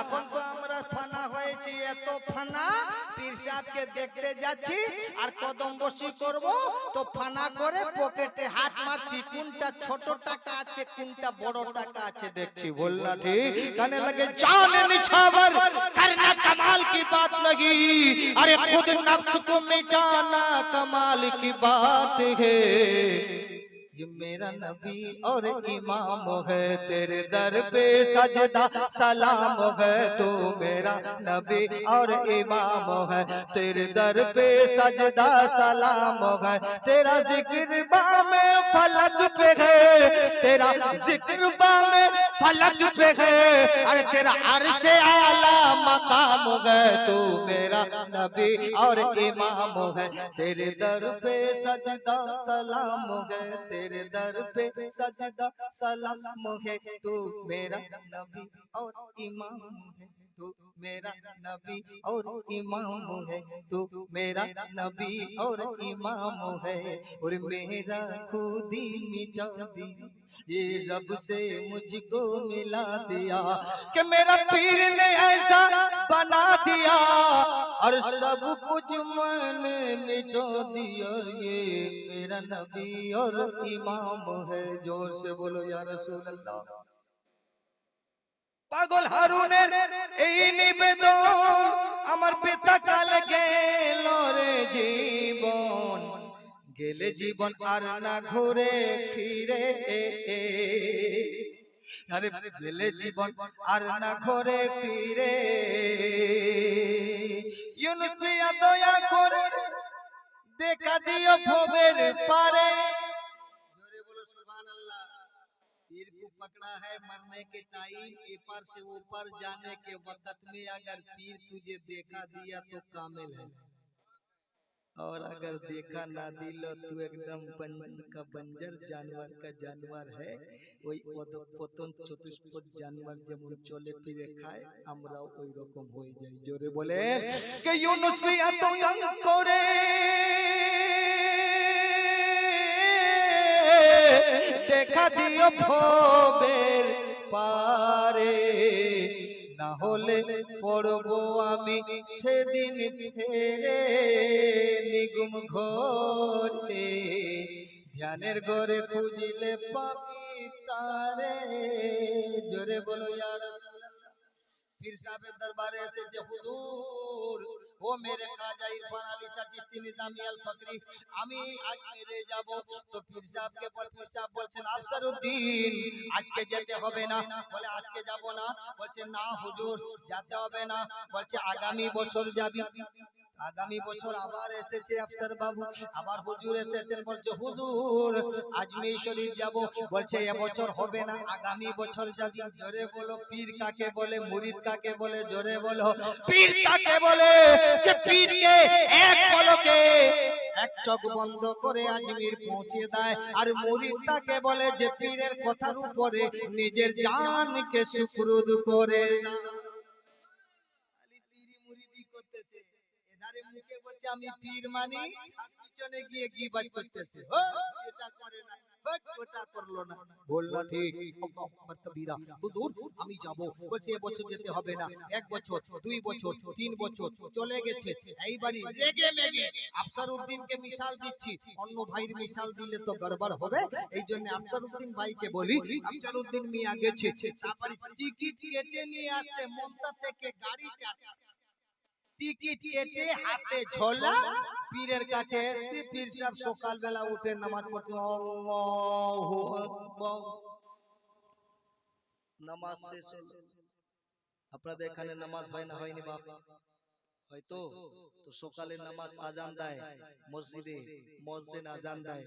এখন তো আমরা ফানা হয়েছি এত ফানা পীর সাহেবকে দেখতে যাচ্ছি আর কদম বসি করব তো ফানা করে পকেটে হাত মারছি কোনটা ছোট টাকা আছে কোনটা বড় টাকা আছে দেখছি বলনা ঠিক কানে লাগে জান নিছাवर करना कमाल की बात लगी अरे खुद नफ्स को मिटाना कमाल की बात है ये मेरा नबी और इमाम है, तेरे दर पे सजदा सलाम है। तू मेरा नबी और इमाम है, तेरे दर पे सजदा सलाम है। तेरा जिक्र बामे फलक पे है, तेरा जिक्र बामे फलक पे है। अरे तेरा अर्श आला मकाम है। तू मेरा नबी और इमाम है, तेरे दर पे सजदा सलाम है। तेरे दर पे सजदा सलाम है। तू मेरा नबी और इमाम है। तू मेरा नबी और इमाम है। तू मेरा नबी और इमाम है। और मेरा खुदी मिटा दी, ये रब से मुझको मिला दिया कि मेरा पीर ने ऐसा बना दिया और सब कुछ मैंने मिटा दिया। ये मेरा नबी और इमाम है। जोर से बोलो या रसूल अल्लाह। পাগল হারুনের এই নিবেদন, আমার পিতা কাল গেল রে জীবন, গেলে জীবন আর না ঘুরে ফিরে। আরে গেলে জীবন আর না ঘুরে ফিরে। ইউনুস মিয়া দয়া করে দেখা দিও ভবের পারে। জোরে বলো সুবহানাল্লাহ। पीर को पकड़ा है मरने के टाइम, एपार से ऊपर जाने के वक्त में अगर पीर तुझे देखा दिया तो कामिल है, और अगर देखा ना दिलो तू एकदम बंजर का बंजर, जानवर का जानवर है। ওই প্রথম চতুষ্পদ জানোয়ার যেমন চলে ফিরে খায়, আমরাও ওই রকম হয়ে যাই। জোরে বলেন কে ইউনুস মিয়া দয়া করে দেখা দিও ভবের পারে, না হলে পড়বো আমি সেদিন ফেরে নিগুম ঘরে। ধ্যানের ঘরে খুঁজিলে পাবি তারে। জোরে বলো ইয়া রাসূলুল্লাহ। পীর সাহেবের দরবারে এসেছে হুজুর, ও মেরে খাজা ইরফান আলী শাহ চিশতি নিজামি আল ফকরি, আমি আজমিরে যাব। তো পীর সাহেবকে পীর সাহেব বলছেন আফসারউদ্দিন আজকে যেতে হবে না। বলে আজকে যাব না। বলছে না হুজুর যেতে হবে না। বলছে আগামী বছর যাবি। আগামী বছর আবার এসেছে আফসার বাবু, আবার হুজুর এসেছেন। বলছে হুজুর আজমির শরীফ যাব। বলছে এবছর হবে না, আগামী বছর যাবি। জোরে বলো পীর কাকে বলে, মুরিদ কাকে বলে? জোরে বলো পীর কাকে বলে? যে পীরকে এক পলকে এক চোখ বন্ধ করে আজমির পৌঁছে দেয়। আর মুরিদ তাকে বলে যে পীরের কথার উপরে নিজের জানকে সুপুরুদ করে দেয়। পীরি মুরিদি করতেছে, এধারে মুখে বলছে আমি পীর মানি, আর পিছনে গিয়ে গীবত করতেছে। এটা করে না, ওটা করলো না। বললো ঠিক, আল্লাহু আকবার কবীরা। হুজুর আমি যাব। বলছে এবছর যেতে হবে না। এক বছর, 2 বছর, 3 বছর চলে গেছে। এইবারই রেগে মেগে আফসারউদ্দিনকে মিশাল দিচ্ছি, অন্য ভাইয়ের মিশাল দিলে তো গড়বড় হবে। এই জন্য আফসারউদ্দিন ভাইকে বলি, আফসারউদ্দিন মিয়া গেছে, তারপরে টিকিট কেটে নিয়ে আসছে মমতা থেকে গাড়ি চার্জ। টিকিট কেটে হাতে ঝোলা পীরের কাছে এসেছে। পীর সাহেব সকালবেলা উঠে নামাজ পড়তে, আল্লাহু আকবার। নামাজ শেষ হলো। আপনাদের এখানে নামাজ হয় না হয়নি বাপ? হয়তো। তো সকালে নামাজ আজান দেয় মসজিদে, মুয়াজ্জিন আজান দেয়।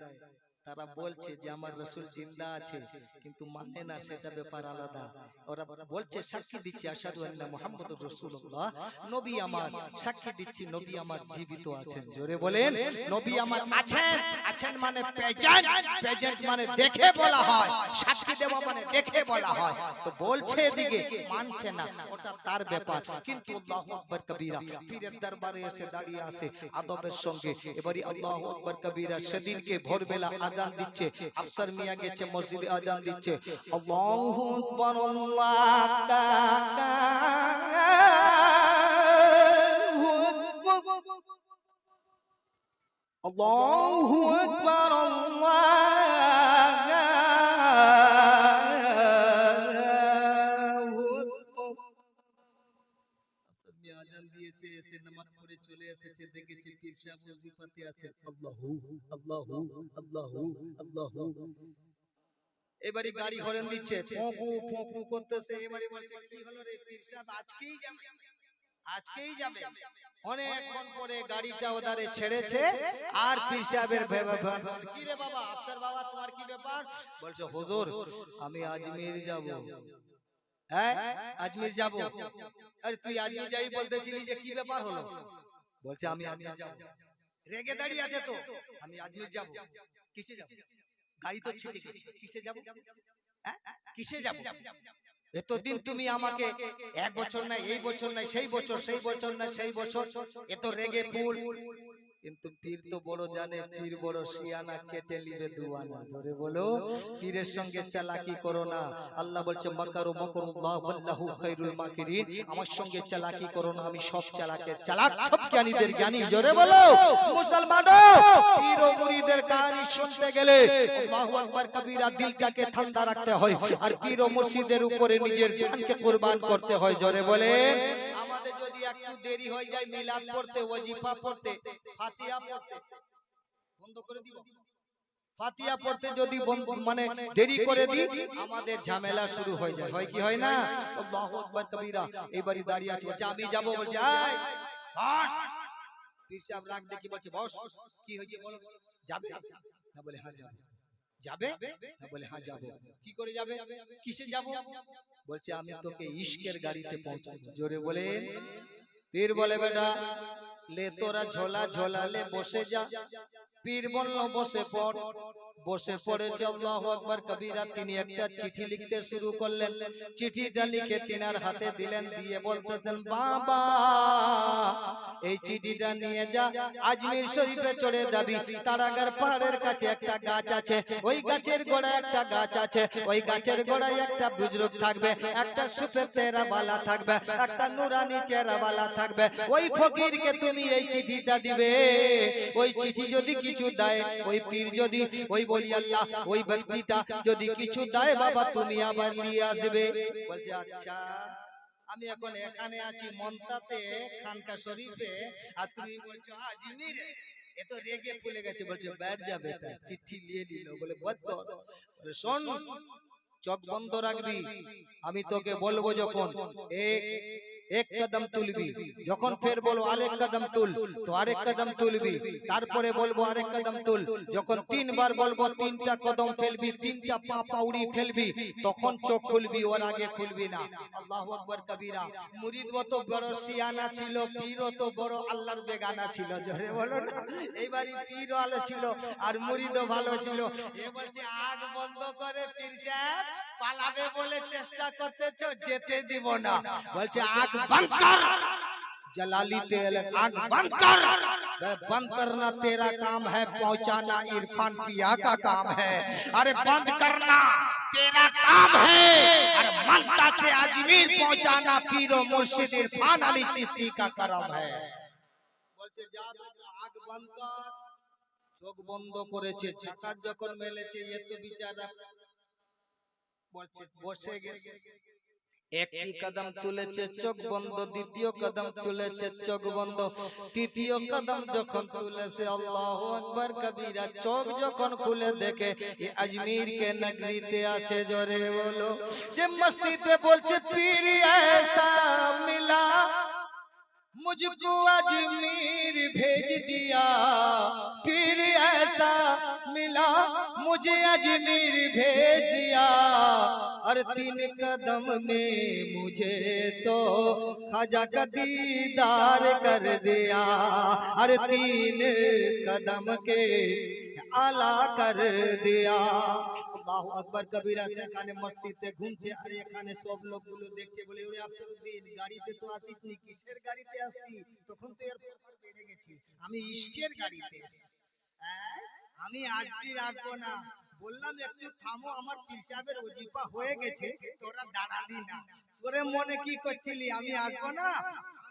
তারা বলছে যে আমার রাসূল জিন্দা আছে, কিন্তু মানে না, সেটা ব্যাপার আলাদা। ওরা বলছে সাক্ষী দিচ্ছি আশহাদু আন্না মুহাম্মাদুর রাসূলুল্লাহ, নবী আমার সাক্ষী দিচ্ছি নবী আমার জীবিত আছেন। জোরে বলেন নবী আমার আছেন। আছেন মানে প্রেজেন্ট, প্রেজেন্ট মানে দেখে বলা হয়, সাক্ষী দেওয়া মানে দেখে বলা হয়। তো বলছে এদিকে মানছে না, ওটা তার ব্যাপার। কিন্তু আল্লাহু আকবার কবীরা, পীরের দরবারে এসে দাঁড়িয়ে আছে আদবের সঙ্গে। এবারে আল্লাহু আকবার কবীরা, সেদিনকে ভোরবেলা আজান দিচ্ছে। আফসার মিয়া গেছে মসজিদে আজান দিচ্ছে। আল্লাহু আকবার আল্লাহু আকবার আজান দিয়েছে, এসে নামাজ পড়ে চলে চলে এসেছে, দেখেছি পীর সাহেব ওজিফাতে আছে, আল্লাহু আল্লাহু আল্লাহু আল্লাহু। এবারে গাড়ি হরেন দিচ্ছে, ফোঁপু ফোঁপু করতেছে। এবারে বলছে কি হলো রে পীর সাহেব, আজকেই যাবে, আজকেই যাবে। অনেকক্ষণ পরে গাড়িটা ওদারে ছেড়েছে, আর পীর সাহেবের কি রে বাবা, আফসার বাবা তোমার কি ব্যাপার? বলছে হুজুর আমি আজমির যাব। হ্যাঁ আজমির যাব। আরে তুই আজমির যাবি বলতেছিলি যে কি ব্যাপার হলো? বলছে আমি আজমির যাব। রেগে দাঁড়িয়ে আছে তো, আমি আজমির যাব। কিসে যাব? গাড়ি তো ছিটে গেছে, কিসে যাব? হ্যাঁ কিসে যাব? এতদিন তুমি আমাকে এক বছর নাই, এই বছর নাই, সেই বছর, সেই বছর না সেই বছর, এত রেগে ফুল। কিন্তু পীর তো বড় জানে, পীর বড় শিয়ানা, কেটে লিবে দুয়ানা। জোরে বলো, পীরের সঙ্গে চালাকি করো না। আল্লাহ বলছে মাকারু মাকরুল্লাহ ওয়াল্লাহু খায়রুল মাকিরিন। আমার সঙ্গে চালাকি করো না, আমি সব চালাকের চালাক, সব জ্ঞানীদের জ্ঞানী। জোরে বলো মুসলমানও, পীর ও মুরিদের কাহিনী শুনতে গেলে আল্লাহু আকবার কবীরা দিলটাকে ঠান্ডা রাখতে হয়, আর পীর ও মুর্শিদের উপরে নিজের জানকে কুরবান করতে হয়। জোরে বলেন। আমাদের যদি একটু দেরি হয়ে যায় মিলাদ পড়তে, ওজিফা পড়তে, ফাতিহা পড়তে, বন্ধ করে দিব। ফাতিহা পড়তে যদি মানে দেরি করে দিই, আমাদের ঝামেলা শুরু হয়ে যায়। হয় কি হয় না? আল্লাহু আকবার কবীরা। এবারে দাঁড়িয়ে আছে, বলছে আমি যাব। বলছে এই বস। পীর সাহেব রাগ দেখি বলছে বস কি হয়েছে বলো। যাবে না? বলে হ্যাঁ যাব। যাবে না? বলে হ্যাঁ যাব। কি করে যাবে? কিসে যাব? বলছে আমি তোকে ইশকের গাড়িতে পৌঁছাবো। জোরে বলেন। পীর বলে বেটা লে তোরা ঝোলা ঝোলালে বসে যা। পীর বলল বসে পড়। বসে পড়েছে। আল্লাহু আকবার কবীরা। তিনি একটা চিঠি লিখতে শুরু করলেন। চিঠিটা লিখে তিনার হাতে দিলেন, দিয়ে বলতেছেন বাবা এই চিঠিটা নিয়ে যা, আজমির শরীফে চলে যাবি। তারাগার পাহাড়ের কাছে একটা গাছ আছে, ওই গাছের গোড়ায় একটা গাছ আছে, ওই গাছের গোড়ায় একটা বুজরুক থাকবে, একটা সুফেদ তেরাবালা থাকবে, একটা নুরানি চেহারাওয়ালা থাকবে। ওই ফকিরকে তুমি এই চিঠিটা দিবে। ওই চিঠি যদি কিছু দেয়, ওই পীর যদি, ওই বলি আল্লাহ, ওই ব্যক্তিটা যদি কিছু দেয় বাবা, তুমি আবার নিয়ে আসবে। বলছে আচ্ছা আমি এখন এখানে আছি মন্তাতে, খানকা শরীফে, আর তুমি বলছো আজমিরে। এ তো রেগে ফুলে গেছে। বলছে बैठ जा बेटा। চিঠি নিয়ে নিল। বলে বদ কর। বলে শোন, চোখ বন্ধ রাখবি। আমি তোকে বলবো যখন এক কদম তুলবি, যখন ফের বলো আরেক কদম তুল, তো আরেক কদম তুলবি। তারপরে বলবো আরেক কদম তুল। যখন তিনবার বলবো তিনটা কদম ফেলবি, তিনটা পা পাউড়ি ফেলবি, তখন চোখ খুলবি, ওর আগে খুলবি না। আল্লাহু আকবার কবীরা। মুরিদ তো বড় শিয়ানা ছিল, পীরও তো বড় আল্লাহর বেগানা ছিল। জোরে বলো না। এইবারই পীরও ভালো ছিল আর মুরিদও ভালো ছিল। এ বলছে আগ বন্ধ করে পীর সাহেব পালাবে বলে চেষ্টা করতেছো, যেতে দিব না। বলছে আগ बंद कर। जलाली तेल आग बंद कर। बंद करना तेरा काम है, पहुंचाना इरफान पिया का काम है। अरे बंद करना तेरा काम है, अरे मनता से अजमेर पहुंचाना पीरो मुर्शिद इरफान अली चिश्ती का करम है। বলছে যা আগ বন্ধ কর। চোখ বন্ধ করেছে, ঝাকার যখন মেলেছে, এ তো বিচারা বলছে বসে গেছে। একটি কদম তুলেছে, চোখ বন্ধ। দ্বিতীয় কদম তুলেছে, চোখ বন্ধ। তৃতীয় কদম যখন তুলেছে, আল্লাহু আকবার কবীরা, চোখ যখন খুলে দেখে এ আজমির কে নগরীতে আছে। জোরে বলো। যে মস্তিতে বলছে পীর ऐसा मिला मुझको अजमीर भेज दिया। पीर ऐसा मिला मुझे अजमीर भेज दिया। और 3 कदम में मुझे तो ख्वाजा का दीदार कर दिया। और 3 कदम के आला कर दिया। আল্লাহু আকবার কবীরা। সেখানে মস্তিতে ঘুমছে, আর এখানে সব লোকগুলো দেখছে। বলে ওরে আফতারউদ্দিন, গাড়িতে তো আসিসনি, কিসের গাড়িতে আসি? তখন তো এর বেড়ে গেছে। আমি ইশকের গাড়িতে এসেছি। আমি আজমির আসবো না। বললাম একটু থামো, আমার পীর সাহেবের ওজিফা হয়ে গেছে, তোরা দাঁড়ালি না। তোরে মনে কি করছিলি আমি আসবো না?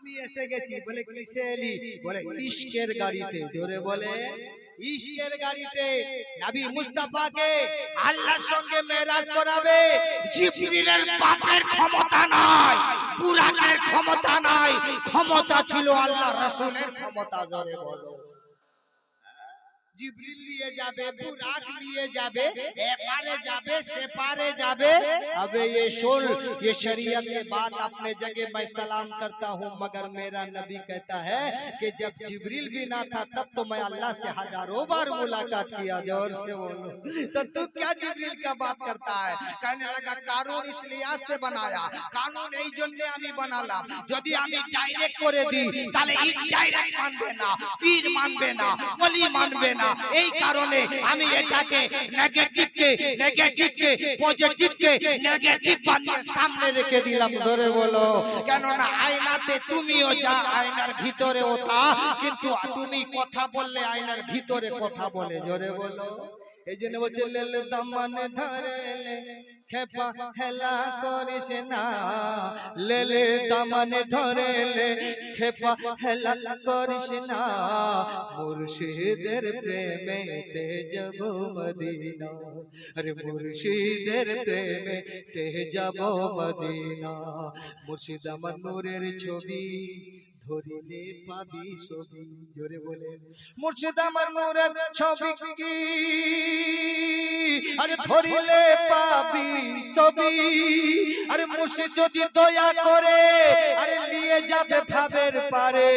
আমি এসে গেছি। বলে কিসে এলি? বলে ইশকের গাড়িতে। জোরে বলে ইশকের গাড়িতে নবী মুস্তাফাকে আল্লাহর সঙ্গে মেরাজ করাবে। জিবরিলের বাপের ক্ষমতা নাই, বুরাকের ক্ষমতা নাই, ক্ষমতা ছিল আল্লাহ রাসূলের ক্ষমতা। জোরে বলো। जिब्रील लिए जाबे, बुराक लिए जाबे, एपारे जाबे, सेपारे जाबे। अबे ये सुन, ये शरीयत के बाद अपने जगह मैं सलाम करता हूँ, मगर मेरा नबी कहता है कि जब जिब्रील भी ना था तब तो मैं अल्लाह से हजारों बार मुलाकात किया। जोर से बोलो। तो तू क्या जिब्रील का बात करता है? कहने लगा कानून इस लिहाज से बनाया, कानून এই জন্য আমি বানালাম, যদি আমি ডাইরেক্ট করে দিই তাহলে ইনডাইরেক্ট মানবে না, পীর মানবে না, ওলি মানবে না। এই কারণে আমি এটাকে নেগেটিভকে পজিটিভকে নেগেটিভ বানিয়ে সামনে রেখে দিলাম। জোরে বলো। কেন না আয়নাতে তুমিও যা, আয়নার ভিতরেও তা, কিন্তু তুমি কথা বললে আয়নার ভিতরে কথা বলে। জোরে বলো। এই জন্য বলছে লেলে দামানে ধরে খেপা হেলা করিস না, লেলে দামানে ধরে লে খেপা হেলা করিস না, মুর্শিদের প্রেমেতে যাব মদিনা, আরে মুর্শিদের প্রেমেতে যাব মদিনা। মুর্শিদ আমার নূরের ছবি ধরিলে পাবি ছবি। জোরে বলে মুর্শিদ আমার নূরের ছবি কি, আরে ধরিলে পাবি ছবি। আরে মুর্শিদ যদি দয়া করে আরে নিয়ে যাবে ভবের পারে,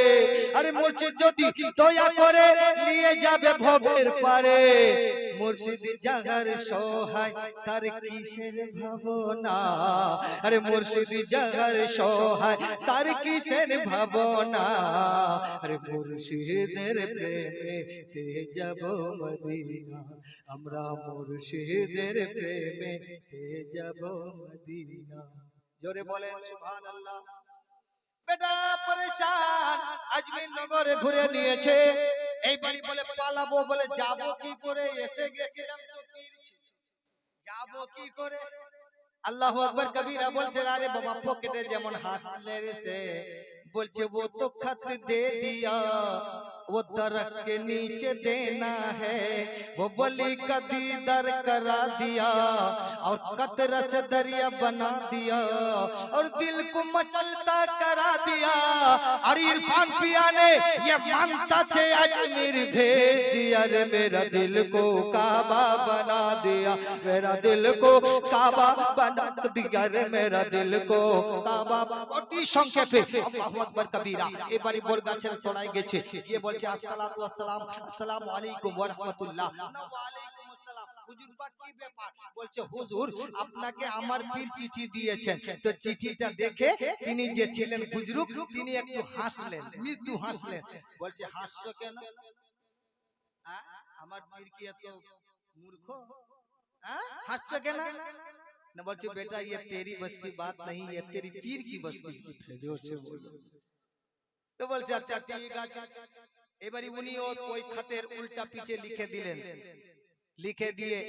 আরে মুর্শিদ যদি দয়া করে নিয়ে যাবে ভবের পারে। মুর্শিদ জাগার সহায় তার কিসের ভাবনা, আরে মুর্শিদ জাগার সহায় তার কিসের ভাবনা, আরে মুর্শিদের প্রেমেতে যাব মদিনা, আমরা মুর্শিদের প্রেমেতে যাব মদিনা। জোরে বলেন সুবহানাল্লাহ। বেটা পরেশান আজমির নগরে ঘুরে নিয়েছে, এইবারই বলে পালাবো, বলে যাবো কি করে, এসে গেছিলাম তো পীর ছিল, যাবো কি করে। আল্লাহু আকবার কবীরা বলছে আরে বাবা পকেটে যেমন হাত লেগেছে, बोलचे वो तो खत दे दिया, वो दरख्त के नीचे देना है, वो वली का दीदार करा दिया और कतरा से दरिया बना दिया और दिल को मचलता करा दिया। और इरफान पिया ने ये मानता थे अजमेर भेज दिया रे, मेरा दिल को काबा बना दिया, मेरा दिल को काबा बना दिया रे, मेरा दिल को काबा। অতি সংক্ষেপে আল্লাহু আকবার কবীরা এবারে বড় গাছের চড়াই গেছে, গিয়ে বলছে আসসালাতু ওয়াসসালাম, আসসালামু আলাইকুম ওয়া রাহমাতুল্লাহ। ওয়া আলাইকুম আসসালাম। হুজুর পাক কি ব্যাপার? বলছে হুজুর আপনাকে আমার পীর চিঠি দিয়েছেন। তো চিঠিটা দেখে তিনি যে ছিলেন বুজরুক, তিনি একটু হাসলেন, মৃদু হাসলেন। বলছে হাসছো কেন? আমার পীর কি এত মূর্খ? হাসছো কেন? न बोलचे बेटा ये तेरी बस की बात नहीं, ये तेरी पीर की बस की बात है। जोर से बोलो। तो बोलছে আচ্ছা ঠিক আছে। এবারে উনি ওই খাতের উল্টা পিছে লিখে দিলেন, লিখে দিয়ে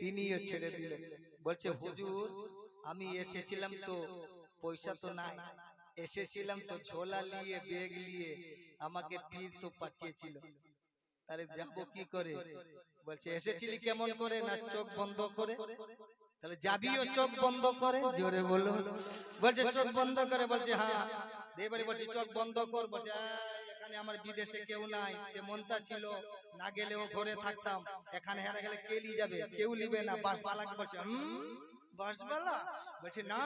তিনিও ছেড়ে দিলেন। বলছে হুজুর আমি এসেছিলাম তো পয়সা তো নাই, এসেছিলাম তো ঝোলা নিয়ে ব্যাগ নিয়ে, আমাকে পীর তো পাঠিয়েছিল, তাহলে যাব কি করে? বলছে এসেছিলি কেমন করে? না চোখ বন্ধ করে। তাহলে যাবিও চোখ বন্ধ করে? জোরে বলো। বলছে চোখ বন্ধ করে। বলছে হ্যাঁ। এবারে বলছে চোখ বন্ধ কর। বলছে এখানে আমার বিদেশে কেউ নাই, যে মনটা ছিল না গেলেও ঘরে থাকতাম, এখানে হেরে গেলে কে নিয়ে যাবে? কেউ নিবে না। বাসওয়ালাকে বলছে বাসওয়ালা? বলছে না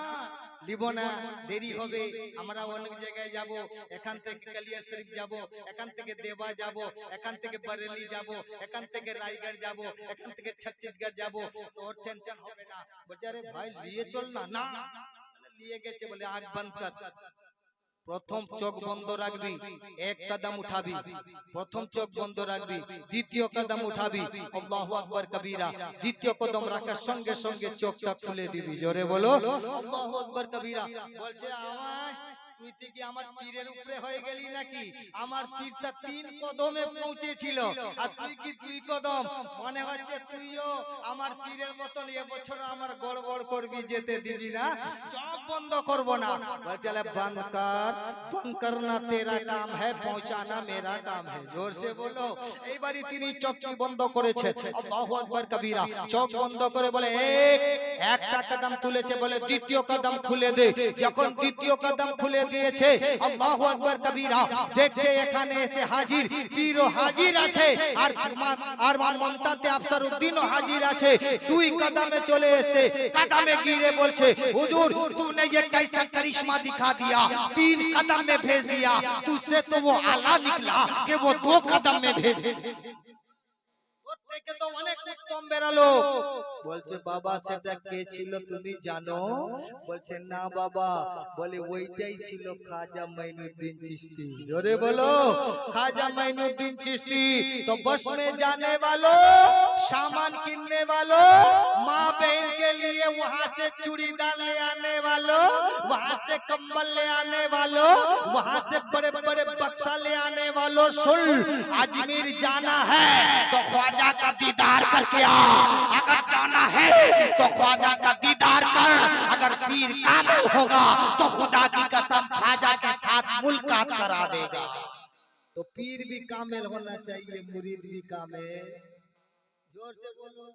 লিব না, দেরি হবে, আমরা অনেক জায়গায় যাব, এখান থেকে কালিয়ার শরীফ যাব, এখান থেকে দেবা যাব, এখান থেকে বরেলি যাব, এখান থেকে রায়গড় যাব, এখান থেকে ছত্তিশগড় যাব, তোর টেনশন হবে না। বলছে আরে ভাই নিয়ে চল না। না নিয়ে গেছে। বলে আগ বন্ধ কর, প্রথম চোখ বন্ধ রাখবি, এক কদম উঠাবি, প্রথম চোখ বন্ধ রাখবি, দ্বিতীয় কদম উঠাবি, আল্লাহু আকবার কবীরা, দ্বিতীয় কদম রাখার সঙ্গে সঙ্গে চোখটা খুলে দিবি। জোরে বলো আল্লাহু আকবার কবীরা। বলছে আমায় তুই কি আমার পীরের উপরে হয়ে গেলি নাকি? আমার পীরটা 3 কদমে পৌঁছেছিল আর তুই কি 2 কদম। মনে হচ্ছে তুইও আমার পীরের মতন এবছর আমার গড়বড় করবি, যেতে দিবি না। চোখ বন্ধ করব না। বলছে বন্ধ করনা তেরা কাম হ্যায়, পৌঁছানা মেরা কাম হ্যায়। জোর সে বলো। এইবারই তিনি চোখটি বন্ধ করেছে। আল্লাহু আকবার কবীরা। চোখ বন্ধ করে বলে একটা কদম তুলেছে, বলে দ্বিতীয় কদম খুলে দে। যখন দ্বিতীয় কদম খুলে দিয়েছে, আল্লাহু আকবার কবীরা, দেখছে এখানে এসে হাজির পীরও হাজির আছে আর মমতাতে আফসারউদ্দিনও হাজির আছে। 2 কদমে চলে এসে কদমে গিরে বলছে, হুজুর तूने ये कैसा करिश्मा दिखा दिया, 3 कदम में भेज दिया, तुझसे तो वो आला निकला कि वो 2 कदम में भेज दिया। থেকে তো অনেক উত্তম বেরালো। বলছে বাবা সেটা কে ছিল তুমি জানো? বলছে না বাবা। বলে ওইটাই ছিল খাজা মাইনুদ্দিন চিশती। জোরে বলো, খাজা माइनुद्दीन चिश्ती। तो बस में जाने वालों, सामान किनने वालों, माँ बहन के लिए वहाँ से चूड़ीदार ले आने वालों, वहाँ से कंबल ले आने वालों, वहाँ से बड़े बड़े बक्सा ले आने वालों, सुन अजमेर जाना है तो ख्वाजा का दीदार करके आ। अगर जाना है तो ख्वाजा का दीदार कर। अगर पीर कामिल होगा तो खुदा की कसम ख्वाजा के साथ मुलाकात करा देगा। तो पीर भी कामिल होना चाहिए, मुरीद भी कामिल। जोर से बोलो।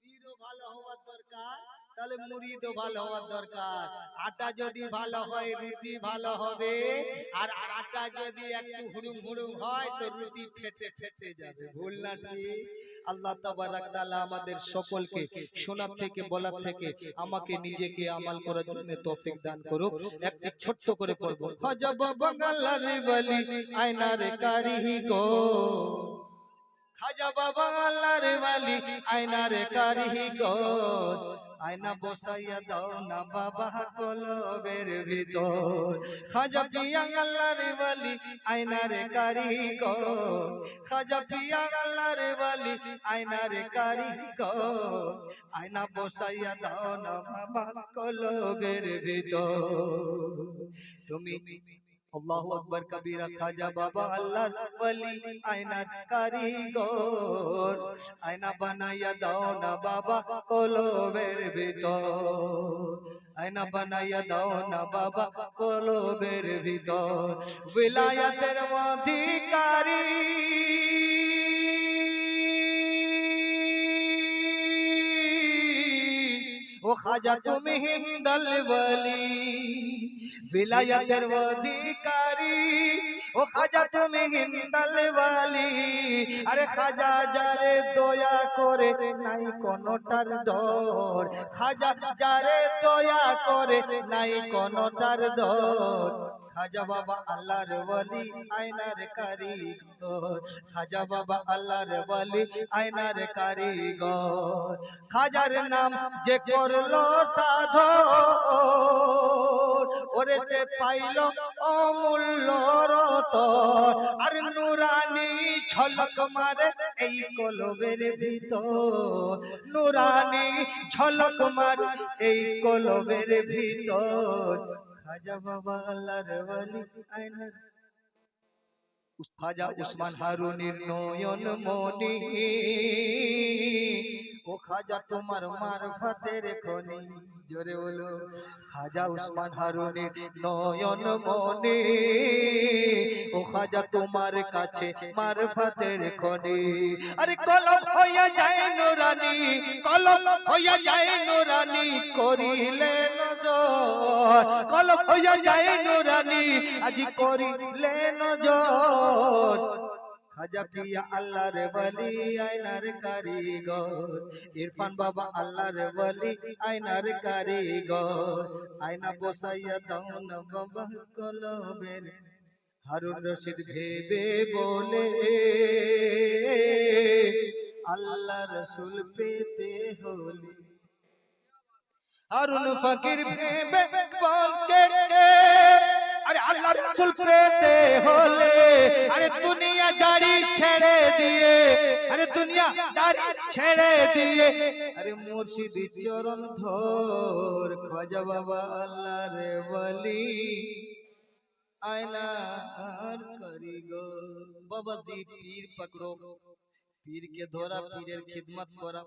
पीरो ভালো হওয়ার দরকার, তাহলে মুরিদও ভালো হওয়ার দরকার। আটা যদি ভালো হয় রুটি ভালো হবে, আর আটা যদি একটু হুড়ুম হুড়ুম হয় তো রুটি ফেটে ফেটে যাবে। ভুল না ঠিক? আল্লাহ তাবারাক তাআলা আমাদের সকলকে শোনার থেকে বলার থেকে আমাকে নিজেকে আমাল করার জন্য তৌফিক দান করুক। একটি ছোট্ট করে পড়ব। খাজা বাংলার বলি আয়নার কারিহি গো, খাজা বাবা আল্লাহর ওয়ালি আয়নার কারিহি গো, আয়না বসাইয়া দাও না বাবা কলবের ভিতর। খাজা পিয়া আল্লাহর ওয়ালি আয়নার কারিহি গো, খাজা পিয়া আল্লাহর ওয়ালি আয়নার কারিহি গো, আয়না বসাইয়া দাও না বাবা কলবের ভিতর। তুমি আল্লাহু আকবার কবীরা। খাজা বাবা আল্লাহর ওয়ালি আয়নার কারিগর, আয়না বানাইয়া দাও না বাবা কলবের ভিতর, আয়না বানাইয়া দাও না বাবা কলবের ভিতর। বিলায়াতের অধিকারী ও খাজা তুমি হিন্দল ওয়ালি, বিলায়াতের অধিকারী ও খাজা তুমি হিন্দল ওয়ালি। আরে খাজা যারে দয়া করে নাই কোনটার ডর, খাজা যারে দয়া করে নাই কোনটার ডর। খাজা বাবা আল্লাহর ওয়ালি আয়নার কারিগর, খাজা বাবা আল্লাহর ওয়ালি আয়নার কারিগর। খাজার নাম যে করলো সাধন, ওরে সে পাইল অমূল্য রতন। আর নুরানি ঝলক মারে এই কলবের ভিতর, নুরানি ঝলক মারে এই কলবের ভিতর। খাজা বাবা আল্লাহর ওয়ালি আয়নার, খাজা উসমান হারুনির নয়ন মনি, ও খাজা তোমার মারফতের খনি। জোরে বলো। খাজা উসমান হারুনির নয়ন মনি, ও খাজা তোমার কাছে মারফতের খনি। আরে কলম হইয়া যায় নুরানি, কলম হইয়া যায় নুরানি করিলে নজর, কলম হইয়া যায় নুরানি আজি করিলে নজর। খাজা পিয়া আল্লাহর ওয়ালি আয়নার কারিগর, ইরফান বাবা আল্লাহর ওয়ালি আয়নার কারিগর। আয়না বসাইয়া দাও না বাবা কলবের। হারুন রশিদ ভেবে বলে আল্লাহ রসুল পেতে হলে, হারুন ফকির ভেবে বলতে আরে আল্লাহ রসুল পেতে হলে, আরে দুনিয়া দাড়ি ছেড়ে দিয়ে, আরে দুনিয়া দাড়ি ছেড়ে দিয়ে, আরে মুর্শিদ চরণ ধর। খাজা বাবা আল্লাহর ওয়ালি आयनार कारीगर बाबा जी पीर पकड़ो पीर के धोरा पीरेर खिदमत करा